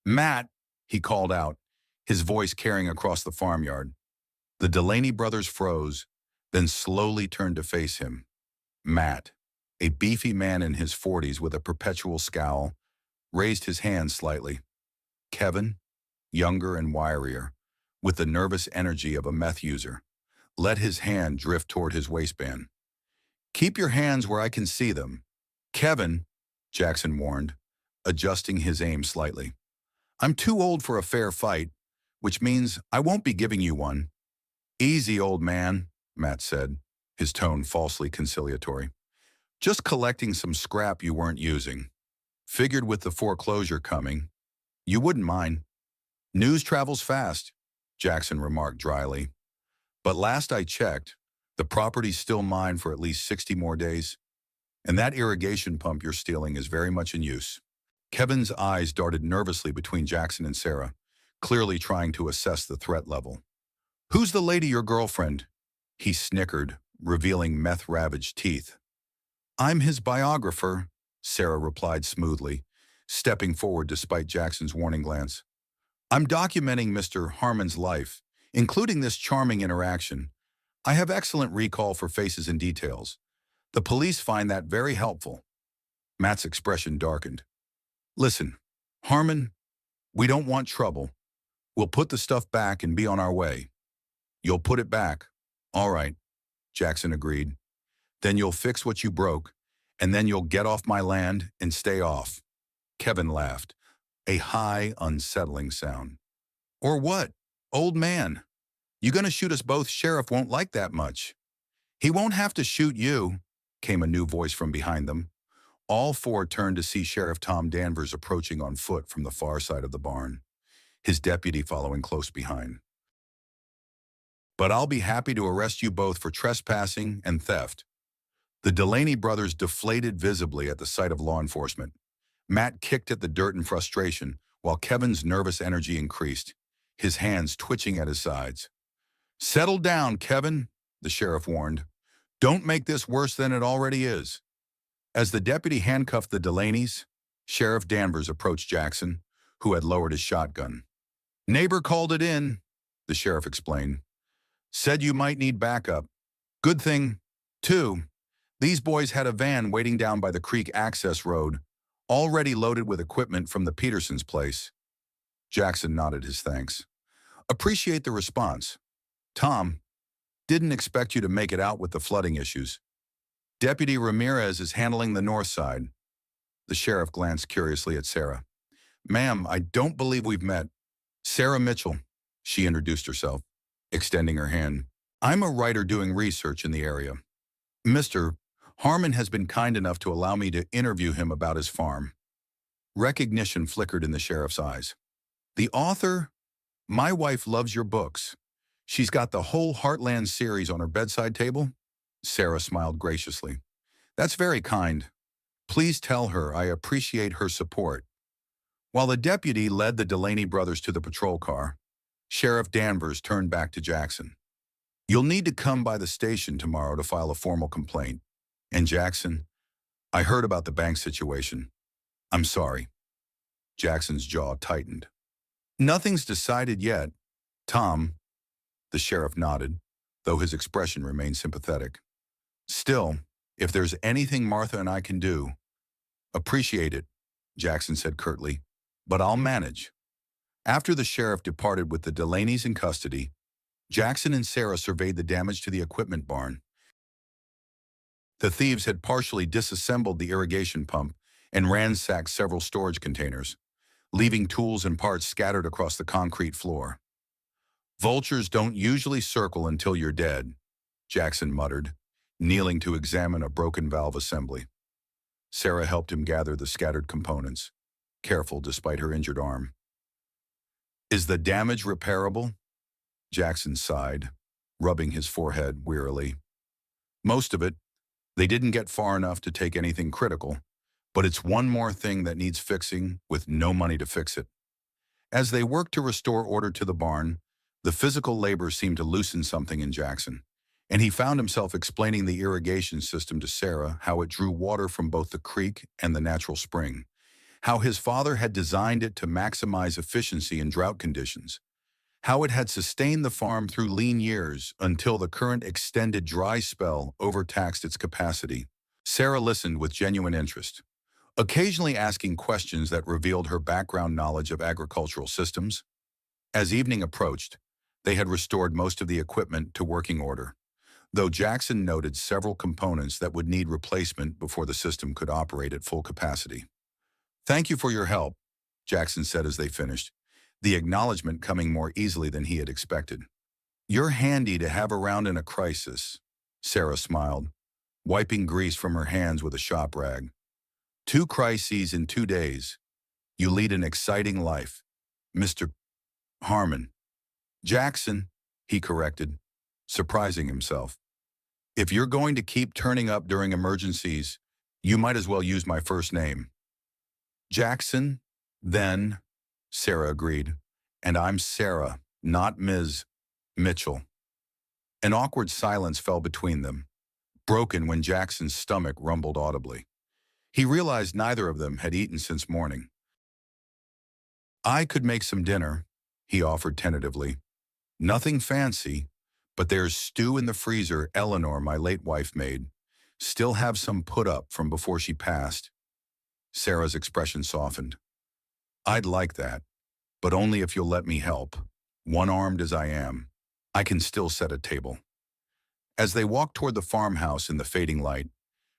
A: Matt, he called out, his voice carrying across the farmyard. The Delaney brothers froze, then slowly turned to face him. Matt, a beefy man in his 40s with a perpetual scowl, raised his hand slightly. Kevin, younger and wirier, with the nervous energy of a meth user, let his hand drift toward his waistband. "Keep your hands where I can see them." "Kevin," Jackson warned, adjusting his aim slightly. "I'm too old for a fair fight, which means I won't be giving you one." "Easy, old man," Matt said, his tone falsely conciliatory. "Just collecting some scrap you weren't using. Figured with the foreclosure coming, you wouldn't mind." "News travels fast," Jackson remarked dryly. "But last I checked, the property's still mine for at least 60 more days. And that irrigation pump you're stealing is very much in use." Kevin's eyes darted nervously between Jackson and Sarah, clearly trying to assess the threat level. "Who's the lady, your girlfriend?" He snickered, revealing meth-ravaged teeth. "I'm his biographer," Sarah replied smoothly, stepping forward despite Jackson's warning glance. "I'm documenting Mr. Harmon's life, including this charming interaction. I have excellent recall for faces and details. The police find that very helpful." Matt's expression darkened. "Listen, Harmon, we don't want trouble. We'll put the stuff back and be on our way." "You'll put it back. All right," Jackson agreed. "Then you'll fix what you broke, and then you'll get off my land and stay off." Kevin laughed, a high, unsettling sound. "Or what? Old man, you gonna shoot us both? Sheriff won't like that much." "He won't have to shoot you," came a new voice from behind them. All four turned to see Sheriff Tom Danvers approaching on foot from the far side of the barn, his deputy following close behind. "But I'll be happy to arrest you both for trespassing and theft." The Delaney brothers deflated visibly at the sight of law enforcement. Matt kicked at the dirt in frustration, while Kevin's nervous energy increased, his hands twitching at his sides. "Settle down, Kevin," the sheriff warned. "Don't make this worse than it already is." As the deputy handcuffed the Delaneys, Sheriff Danvers approached Jackson, who had lowered his shotgun. "Neighbor called it in," the sheriff explained. "Said you might need backup. Good thing, too. These boys had a van waiting down by the creek access road, already loaded with equipment from the Petersons' place." Jackson nodded his thanks. "Appreciate the response. Tom, didn't expect you to make it out with the flooding issues. Deputy Ramirez is handling the north side." The sheriff glanced curiously at Sarah. "Ma'am, I don't believe we've met." "Sarah Mitchell," she introduced herself, extending her hand. "I'm a writer doing research in the area. Mr. Harmon has been kind enough to allow me to interview him about his farm." Recognition flickered in the sheriff's eyes. "The author? My wife loves your books. She's got the whole Heartland series on her bedside table." Sarah smiled graciously. "That's very kind. Please tell her I appreciate her support." While the deputy led the Delaney brothers to the patrol car, Sheriff Danvers turned back to Jackson. "You'll need to come by the station tomorrow to file a formal complaint. And Jackson, I heard about the bank situation. I'm sorry." Jackson's jaw tightened. "Nothing's decided yet, Tom." The sheriff nodded, though his expression remained sympathetic. "Still, if there's anything Martha and I can do—" "Appreciate it," Jackson said curtly, "but I'll manage." After the sheriff departed with the Delaneys in custody, Jackson and Sarah surveyed the damage to the equipment barn. The thieves had partially disassembled the irrigation pump and ransacked several storage containers, leaving tools and parts scattered across the concrete floor. "Vultures don't usually circle until you're dead," Jackson muttered, kneeling to examine a broken valve assembly. Sarah helped him gather the scattered components, careful despite her injured arm. "Is the damage repairable?" Jackson sighed, rubbing his forehead wearily. "Most of it. They didn't get far enough to take anything critical, but it's one more thing that needs fixing with no money to fix it." As they worked to restore order to the barn, the physical labor seemed to loosen something in Jackson, and he found himself explaining the irrigation system to Sarah, how it drew water from both the creek and the natural spring, how his father had designed it to maximize efficiency in drought conditions, how it had sustained the farm through lean years until the current extended dry spell overtaxed its capacity. Sarah listened with genuine interest, occasionally asking questions that revealed her background knowledge of agricultural systems. As evening approached, they had restored most of the equipment to working order, though Jackson noted several components that would need replacement before the system could operate at full capacity. "Thank you for your help," Jackson said as they finished, the acknowledgement coming more easily than he had expected. "You're handy to have around in a crisis," Sarah smiled, wiping grease from her hands with a shop rag. "2 crises in 2 days. You lead an exciting life, Mr. Harmon." "Jackson," he corrected, surprising himself. "If you're going to keep turning up during emergencies, you might as well use my first name." "Jackson, then," Sarah agreed. "And I'm Sarah, not Ms. Mitchell." An awkward silence fell between them, broken when Jackson's stomach rumbled audibly. He realized neither of them had eaten since morning. "I could make some dinner," he offered tentatively. "Nothing fancy, but there's stew in the freezer Eleanor, my late wife, made. Still have some put up from before she passed." Sarah's expression softened. "I'd like that, but only if you'll let me help. One-armed as I am, I can still set a table." As they walked toward the farmhouse in the fading light,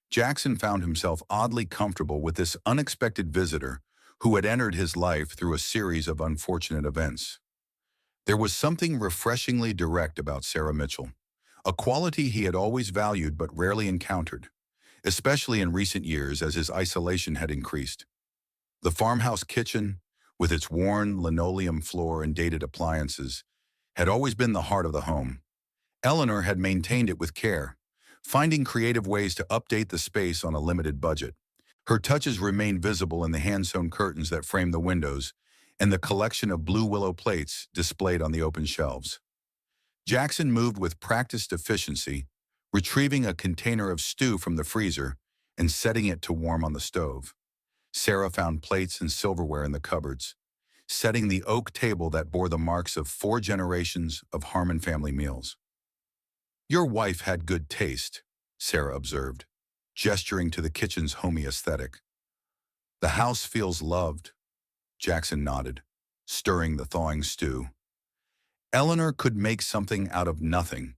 A: Jackson found himself oddly comfortable with this unexpected visitor who had entered his life through a series of unfortunate events. There was something refreshingly direct about Sarah Mitchell, a quality he had always valued but rarely encountered, especially in recent years as his isolation had increased. The farmhouse kitchen, with its worn linoleum floor and dated appliances, had always been the heart of the home. Eleanor had maintained it with care, finding creative ways to update the space on a limited budget. Her touches remained visible in the hand-sewn curtains that framed the windows and the collection of blue willow plates displayed on the open shelves. Jackson moved with practiced efficiency, retrieving a container of stew from the freezer and setting it to warm on the stove. Sarah found plates and silverware in the cupboards, setting the oak table that bore the marks of 4 generations of Harmon family meals. "Your wife had good taste," Sarah observed, gesturing to the kitchen's homey aesthetic. "The house feels loved," Jackson nodded, stirring the thawing stew. "Eleanor could make something out of nothing,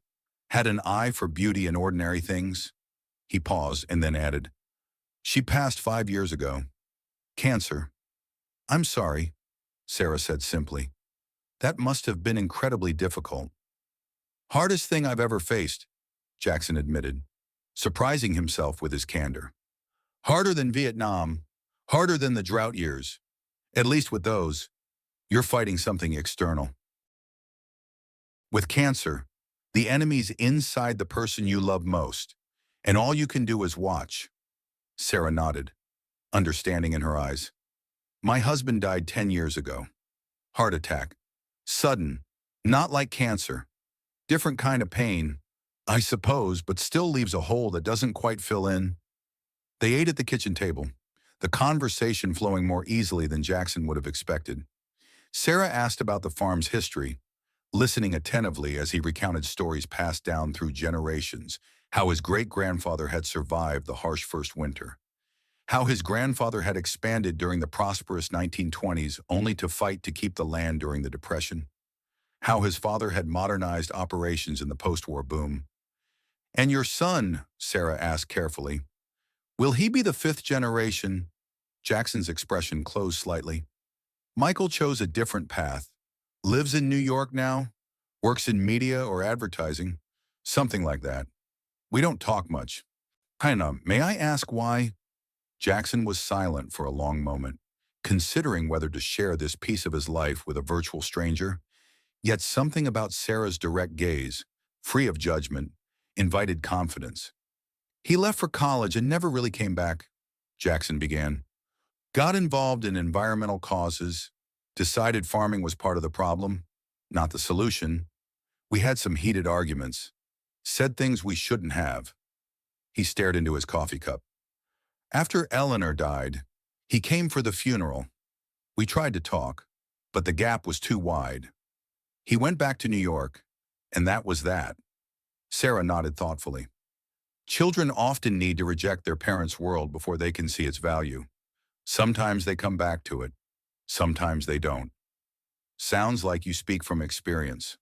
A: had an eye for beauty in ordinary things." He paused and then added, "She passed 5 years ago. Cancer." "I'm sorry," Sarah said simply. "That must have been incredibly difficult." "Hardest thing I've ever faced," Jackson admitted, surprising himself with his candor. "Harder than Vietnam, harder than the drought years. At least with those, you're fighting something external. With cancer, the enemy's inside the person you love most, and all you can do is watch." Sarah nodded, understanding in her eyes. "My husband died 10 years ago. Heart attack. Sudden. Not like cancer. Different kind of pain, I suppose, but still leaves a hole that doesn't quite fill in." They ate at the kitchen table, the conversation flowing more easily than Jackson would have expected. Sarah asked about the farm's history, listening attentively as he recounted stories passed down through generations, how his great-grandfather had survived the harsh first winter, how his grandfather had expanded during the prosperous 1920s only to fight to keep the land during the Depression, how his father had modernized operations in the post-war boom. "And your son," Sarah asked carefully, "will he be the 5th generation?" Jackson's expression closed slightly. "Michael chose a different path. Lives in New York now, works in media or advertising, something like that. We don't talk much." "Kinda, may I ask why?" Jackson was silent for a long moment, considering whether to share this piece of his life with a virtual stranger. Yet something about Sarah's direct gaze, free of judgment, invited confidence. "He left for college and never really came back," Jackson began. "Got involved in environmental causes, decided farming was part of the problem, not the solution. We had some heated arguments, said things we shouldn't have." He stared into his coffee cup. "After Eleanor died, he came for the funeral. We tried to talk, but the gap was too wide. He went back to New York, and that was that. Sarah nodded thoughtfully. Children often need to reject their parents' world before they can see its value. Sometimes they come back to it. Sometimes they don't. Sounds like you speak from experience.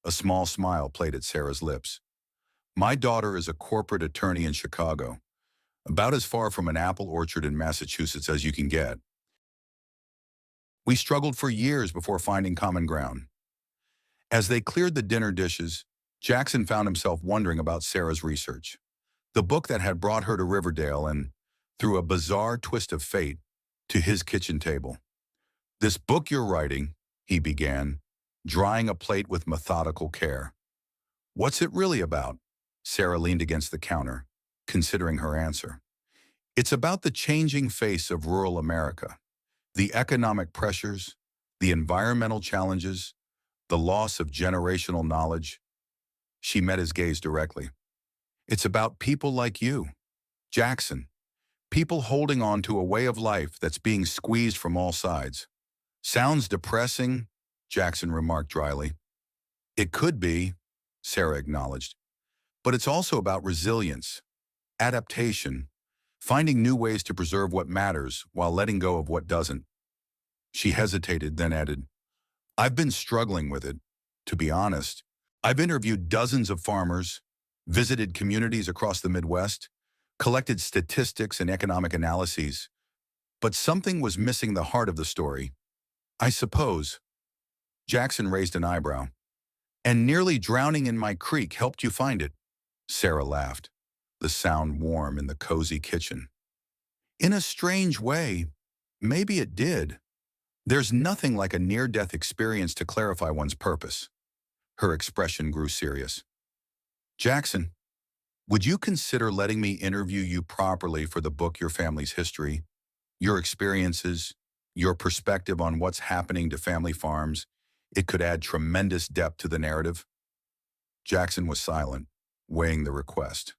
A: A small smile played at Sarah's lips. My daughter is a corporate attorney in Chicago, about as far from an apple orchard in Massachusetts as you can get. We struggled for years before finding common ground. As they cleared the dinner dishes, Jackson found himself wondering about Sarah's research. The book that had brought her to Riverdale and, through a bizarre twist of fate, to his kitchen table. This book you're writing, he began, drying a plate with methodical care. What's it really about? Sarah leaned against the counter, considering her answer. It's about the changing face of rural America, the economic pressures, the environmental challenges, the loss of generational knowledge. She met his gaze directly. It's about people like you, Jackson, people holding on to a way of life that's being squeezed from all sides. Sounds depressing, Jackson remarked dryly. It could be, Sarah acknowledged, but it's also about resilience, adaptation, finding new ways to preserve what matters while letting go of what doesn't. She hesitated, then added, I've been struggling with it, to be honest. I've interviewed dozens of farmers, visited communities across the Midwest, collected statistics and economic analyses, but something was missing the heart of the story. I suppose. Jackson raised an eyebrow. And nearly drowning in my creek helped you find it. Sarah laughed, the sound warm in the cozy kitchen. In a strange way, maybe it did. There's nothing like a near-death experience to clarify one's purpose. Her expression grew serious. Jackson, would you consider letting me interview you properly for the book Your Family's History? Your experiences, your perspective on what's happening to family farms, it could add tremendous depth to the narrative. Jackson was silent, weighing the request.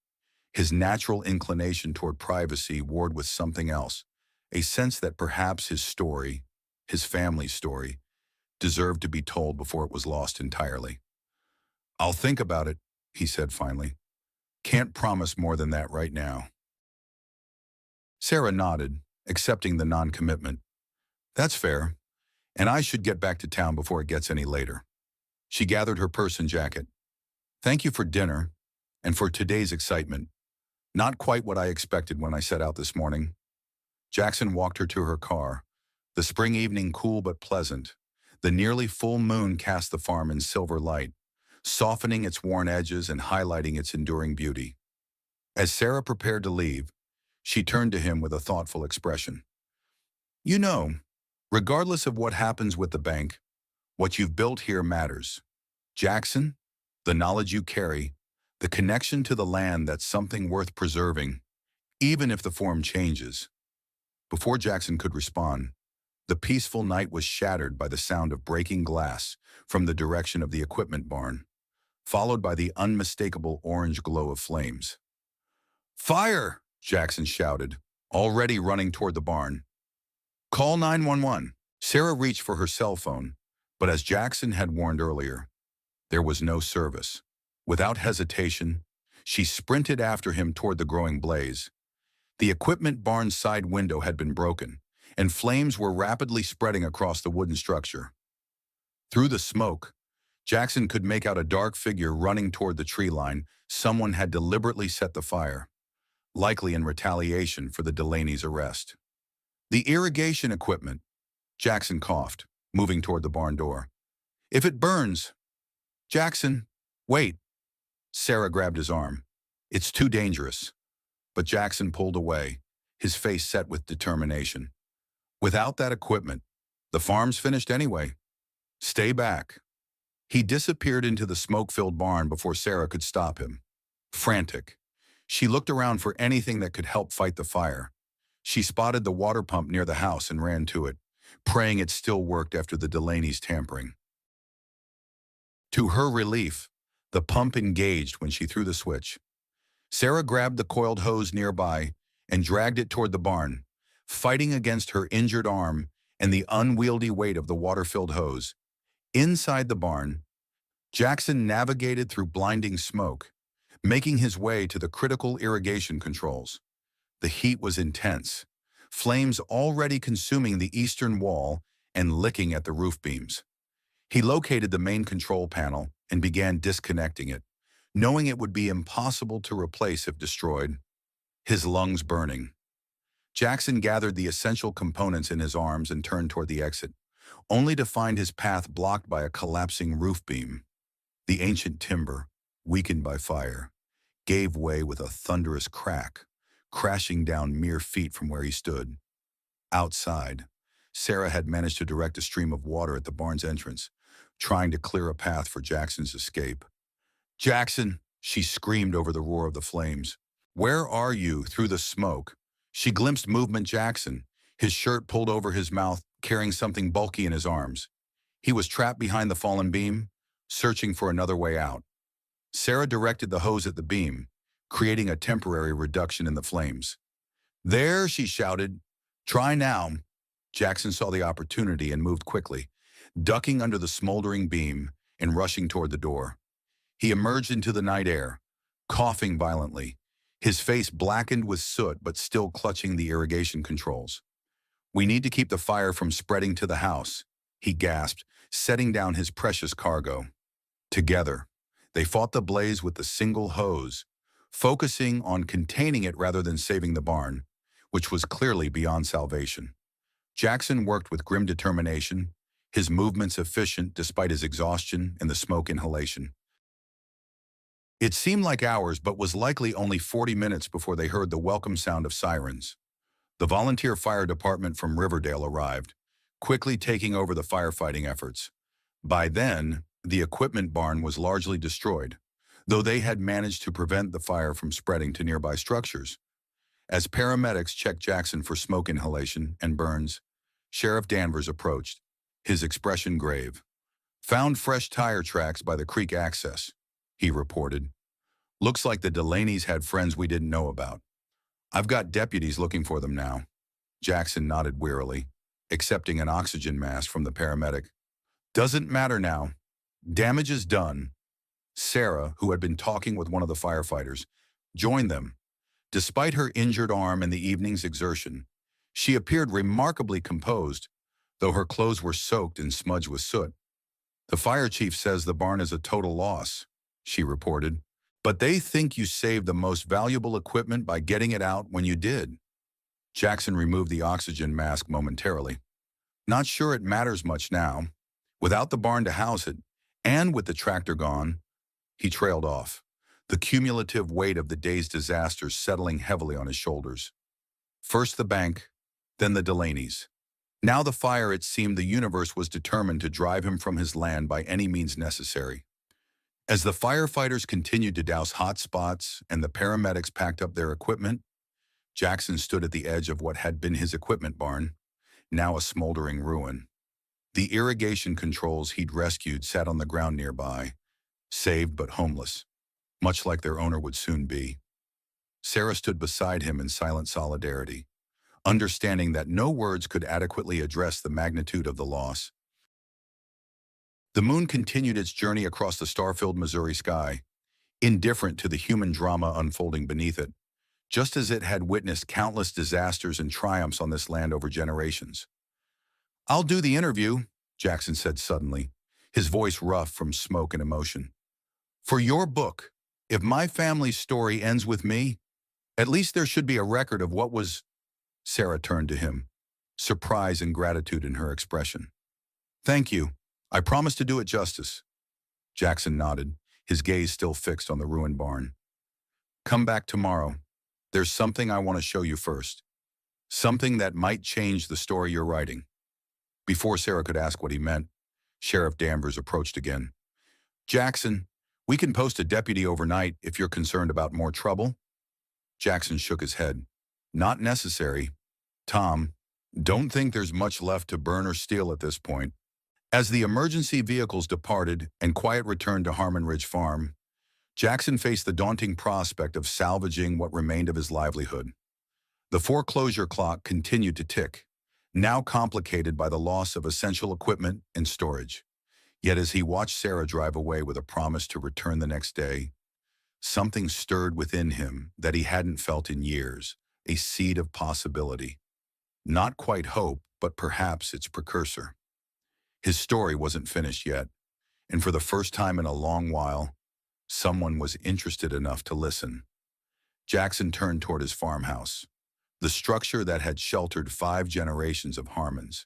A: His natural inclination toward privacy warred with something else, a sense that perhaps his story, his family's story, deserved to be told before it was lost entirely. I'll think about it, he said finally. Can't promise more than that right now. Sarah nodded, accepting the non-commitment. That's fair, and I should get back to town before it gets any later. She gathered her purse and jacket. Thank you for dinner, and for today's excitement. Not quite what I expected when I set out this morning. Jackson walked her to her car. The spring evening cool but pleasant. The nearly full moon cast the farm in silver light, softening its worn edges and highlighting its enduring beauty. As Sarah prepared to leave, she turned to him with a thoughtful expression. You know, regardless of what happens with the bank, what you've built here matters. Jackson, the knowledge you carry, the connection to the land that's something worth preserving, even if the form changes. Before Jackson could respond, the peaceful night was shattered by the sound of breaking glass from the direction of the equipment barn, followed by the unmistakable orange glow of flames. Fire! Jackson shouted, already running toward the barn. Call 911. Sarah reached for her cell phone, but as Jackson had warned earlier, there was no service. Without hesitation, she sprinted after him toward the growing blaze. The equipment barn's side window had been broken, and flames were rapidly spreading across the wooden structure. Through the smoke, Jackson could make out a dark figure running toward the tree line. Someone had deliberately set the fire, likely in retaliation for the Delaney's arrest. The irrigation equipment, Jackson coughed, moving toward the barn door. If it burns. Jackson, wait. Sarah grabbed his arm. It's too dangerous. But Jackson pulled away, his face set with determination. Without that equipment, the farm's finished anyway. Stay back. He disappeared into the smoke-filled barn before Sarah could stop him. Frantic, she looked around for anything that could help fight the fire. She spotted the water pump near the house and ran to it, praying it still worked after the Delaney's tampering. To her relief, the pump engaged when she threw the switch. Sarah grabbed the coiled hose nearby and dragged it toward the barn, fighting against her injured arm and the unwieldy weight of the water-filled hose. Inside the barn, Jackson navigated through blinding smoke, making his way to the critical irrigation controls. The heat was intense, flames already consuming the eastern wall and licking at the roof beams. He located the main control panel and began disconnecting it, knowing it would be impossible to replace if destroyed, his lungs burning. Jackson gathered the essential components in his arms and turned toward the exit, only to find his path blocked by a collapsing roof beam. The ancient timber, weakened by fire, gave way with a thunderous crack, crashing down mere feet from where he stood. Outside, Sarah had managed to direct a stream of water at the barn's entrance, trying to clear a path for Jackson's escape. "Jackson!" she screamed over the roar of the flames. "Where are you?" Through the smoke, she glimpsed Movement Jackson, his shirt pulled over his mouth, carrying something bulky in his arms. He was trapped behind the fallen beam, searching for another way out. Sarah directed the hose at the beam, creating a temporary reduction in the flames. "There!" she shouted. "Try now." Jackson saw the opportunity and moved quickly, ducking under the smoldering beam and rushing toward the door. He emerged into the night air, coughing violently, his face blackened with soot but still clutching the irrigation controls. "We need to keep the fire from spreading to the house," he gasped, setting down his precious cargo. Together, they fought the blaze with the single hose, focusing on containing it rather than saving the barn, which was clearly beyond salvation. Jackson worked with grim determination, his movements efficient despite his exhaustion and the smoke inhalation. It seemed like hours, but was likely only 40 minutes before they heard the welcome sound of sirens. The volunteer fire department from Riverdale arrived, quickly taking over the firefighting efforts. By then, the equipment barn was largely destroyed, though they had managed to prevent the fire from spreading to nearby structures. As paramedics checked Jackson for smoke inhalation and burns, Sheriff Danvers approached, his expression grave. "Found fresh tire tracks by the creek access," he reported. "Looks like the Delaney's had friends we didn't know about. I've got deputies looking for them now." Jackson nodded wearily, accepting an oxygen mask from the paramedic. "Doesn't matter now. Damage is done." Sarah, who had been talking with one of the firefighters, joined them. Despite her injured arm and the evening's exertion, she appeared remarkably composed, though her clothes were soaked and smudged with soot. "The fire chief says the barn is a total loss," she reported. "But they think you saved the most valuable equipment by getting it out when you did." Jackson removed the oxygen mask momentarily. "Not sure it matters much now. Without the barn to house it, and with the tractor gone," he trailed off, the cumulative weight of the day's disasters settling heavily on his shoulders. First the bank, then the Delaney's. Now the fire. It seemed the universe was determined to drive him from his land by any means necessary. As the firefighters continued to douse hot spots and the paramedics packed up their equipment, Jackson stood at the edge of what had been his equipment barn, now a smoldering ruin. The irrigation controls he'd rescued sat on the ground nearby, saved but homeless, much like their owner would soon be. Sarah stood beside him in silent solidarity, understanding that no words could adequately address the magnitude of the loss. The moon continued its journey across the star-filled Missouri sky, indifferent to the human drama unfolding beneath it, just as it had witnessed countless disasters and triumphs on this land over generations. "I'll do the interview," Jackson said suddenly, his voice rough from smoke and emotion. "For your book, if my family's story ends with me, at least there should be a record of what was—" Sarah turned to him, surprise and gratitude in her expression. "Thank you. I promise to do it justice." Jackson nodded, his gaze still fixed on the ruined barn. "Come back tomorrow. There's something I want to show you first. Something that might change the story you're writing." Before Sarah could ask what he meant, Sheriff Danvers approached again. "Jackson, we can post a deputy overnight if you're concerned about more trouble." Jackson shook his head. "Not necessary. Tom, don't think there's much left to burn or steal at this point." As the emergency vehicles departed and quiet returned to Harmon Ridge Farm, Jackson faced the daunting prospect of salvaging what remained of his livelihood. The foreclosure clock continued to tick, now complicated by the loss of essential equipment and storage. Yet as he watched Sarah drive away with a promise to return the next day, something stirred within him that he hadn't felt in years, a seed of possibility. Not quite hope, but perhaps its precursor. His story wasn't finished yet, and for the first time in a long while, someone was interested enough to listen. Jackson turned toward his farmhouse, the structure that had sheltered 5 generations of Harmons,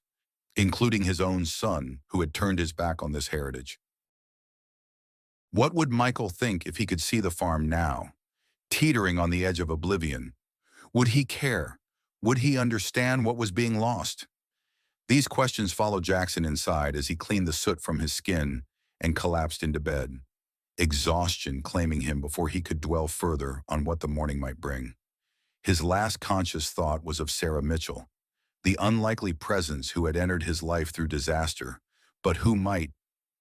A: including his own son, who had turned his back on this heritage. What would Michael think if he could see the farm now, teetering on the edge of oblivion? Would he care? Would he understand what was being lost? These questions followed Jackson inside as he cleaned the soot from his skin and collapsed into bed, exhaustion claiming him before he could dwell further on what the morning might bring. His last conscious thought was of Sarah Mitchell, the unlikely presence who had entered his life through disaster, but who might,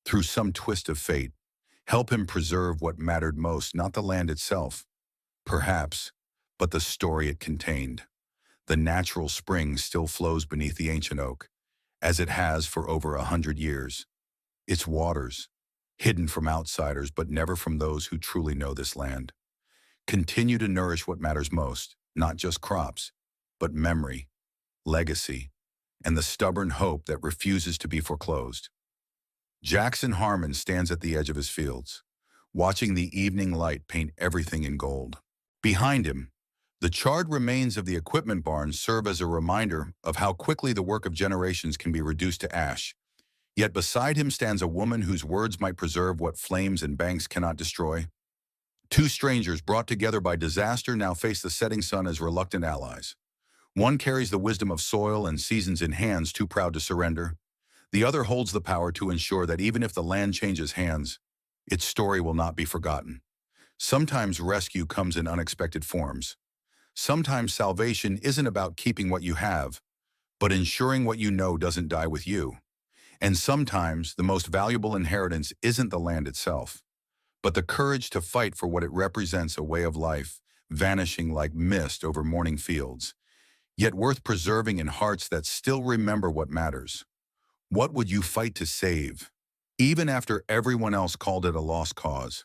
A: through some twist of fate, help him preserve what mattered most, not the land itself, perhaps, but the story it contained. The natural spring still flows beneath the ancient oak, as it has for over 100 years. Its waters, hidden from outsiders but never from those who truly know this land, continue to nourish what matters most, not just crops, but memory, legacy, and the stubborn hope that refuses to be foreclosed. Jackson Harmon stands at the edge of his fields, watching the evening light paint everything in gold. Behind him, the charred remains of the equipment barn serve as a reminder of how quickly the work of generations can be reduced to ash. Yet beside him stands a woman whose words might preserve what flames and banks cannot destroy. Two strangers brought together by disaster now face the setting sun as reluctant allies. One carries the wisdom of soil and seasons in hands too proud to surrender. The other holds the power to ensure that even if the land changes hands, its story will not be forgotten. Sometimes rescue comes in unexpected forms. Sometimes salvation isn't about keeping what you have, but ensuring what you know doesn't die with you. And sometimes the most valuable inheritance isn't the land itself, but the courage to fight for what it represents, a way of life, vanishing like mist over morning fields, yet worth preserving in hearts that still remember what matters. What would you fight to save, even after everyone else called it a lost cause?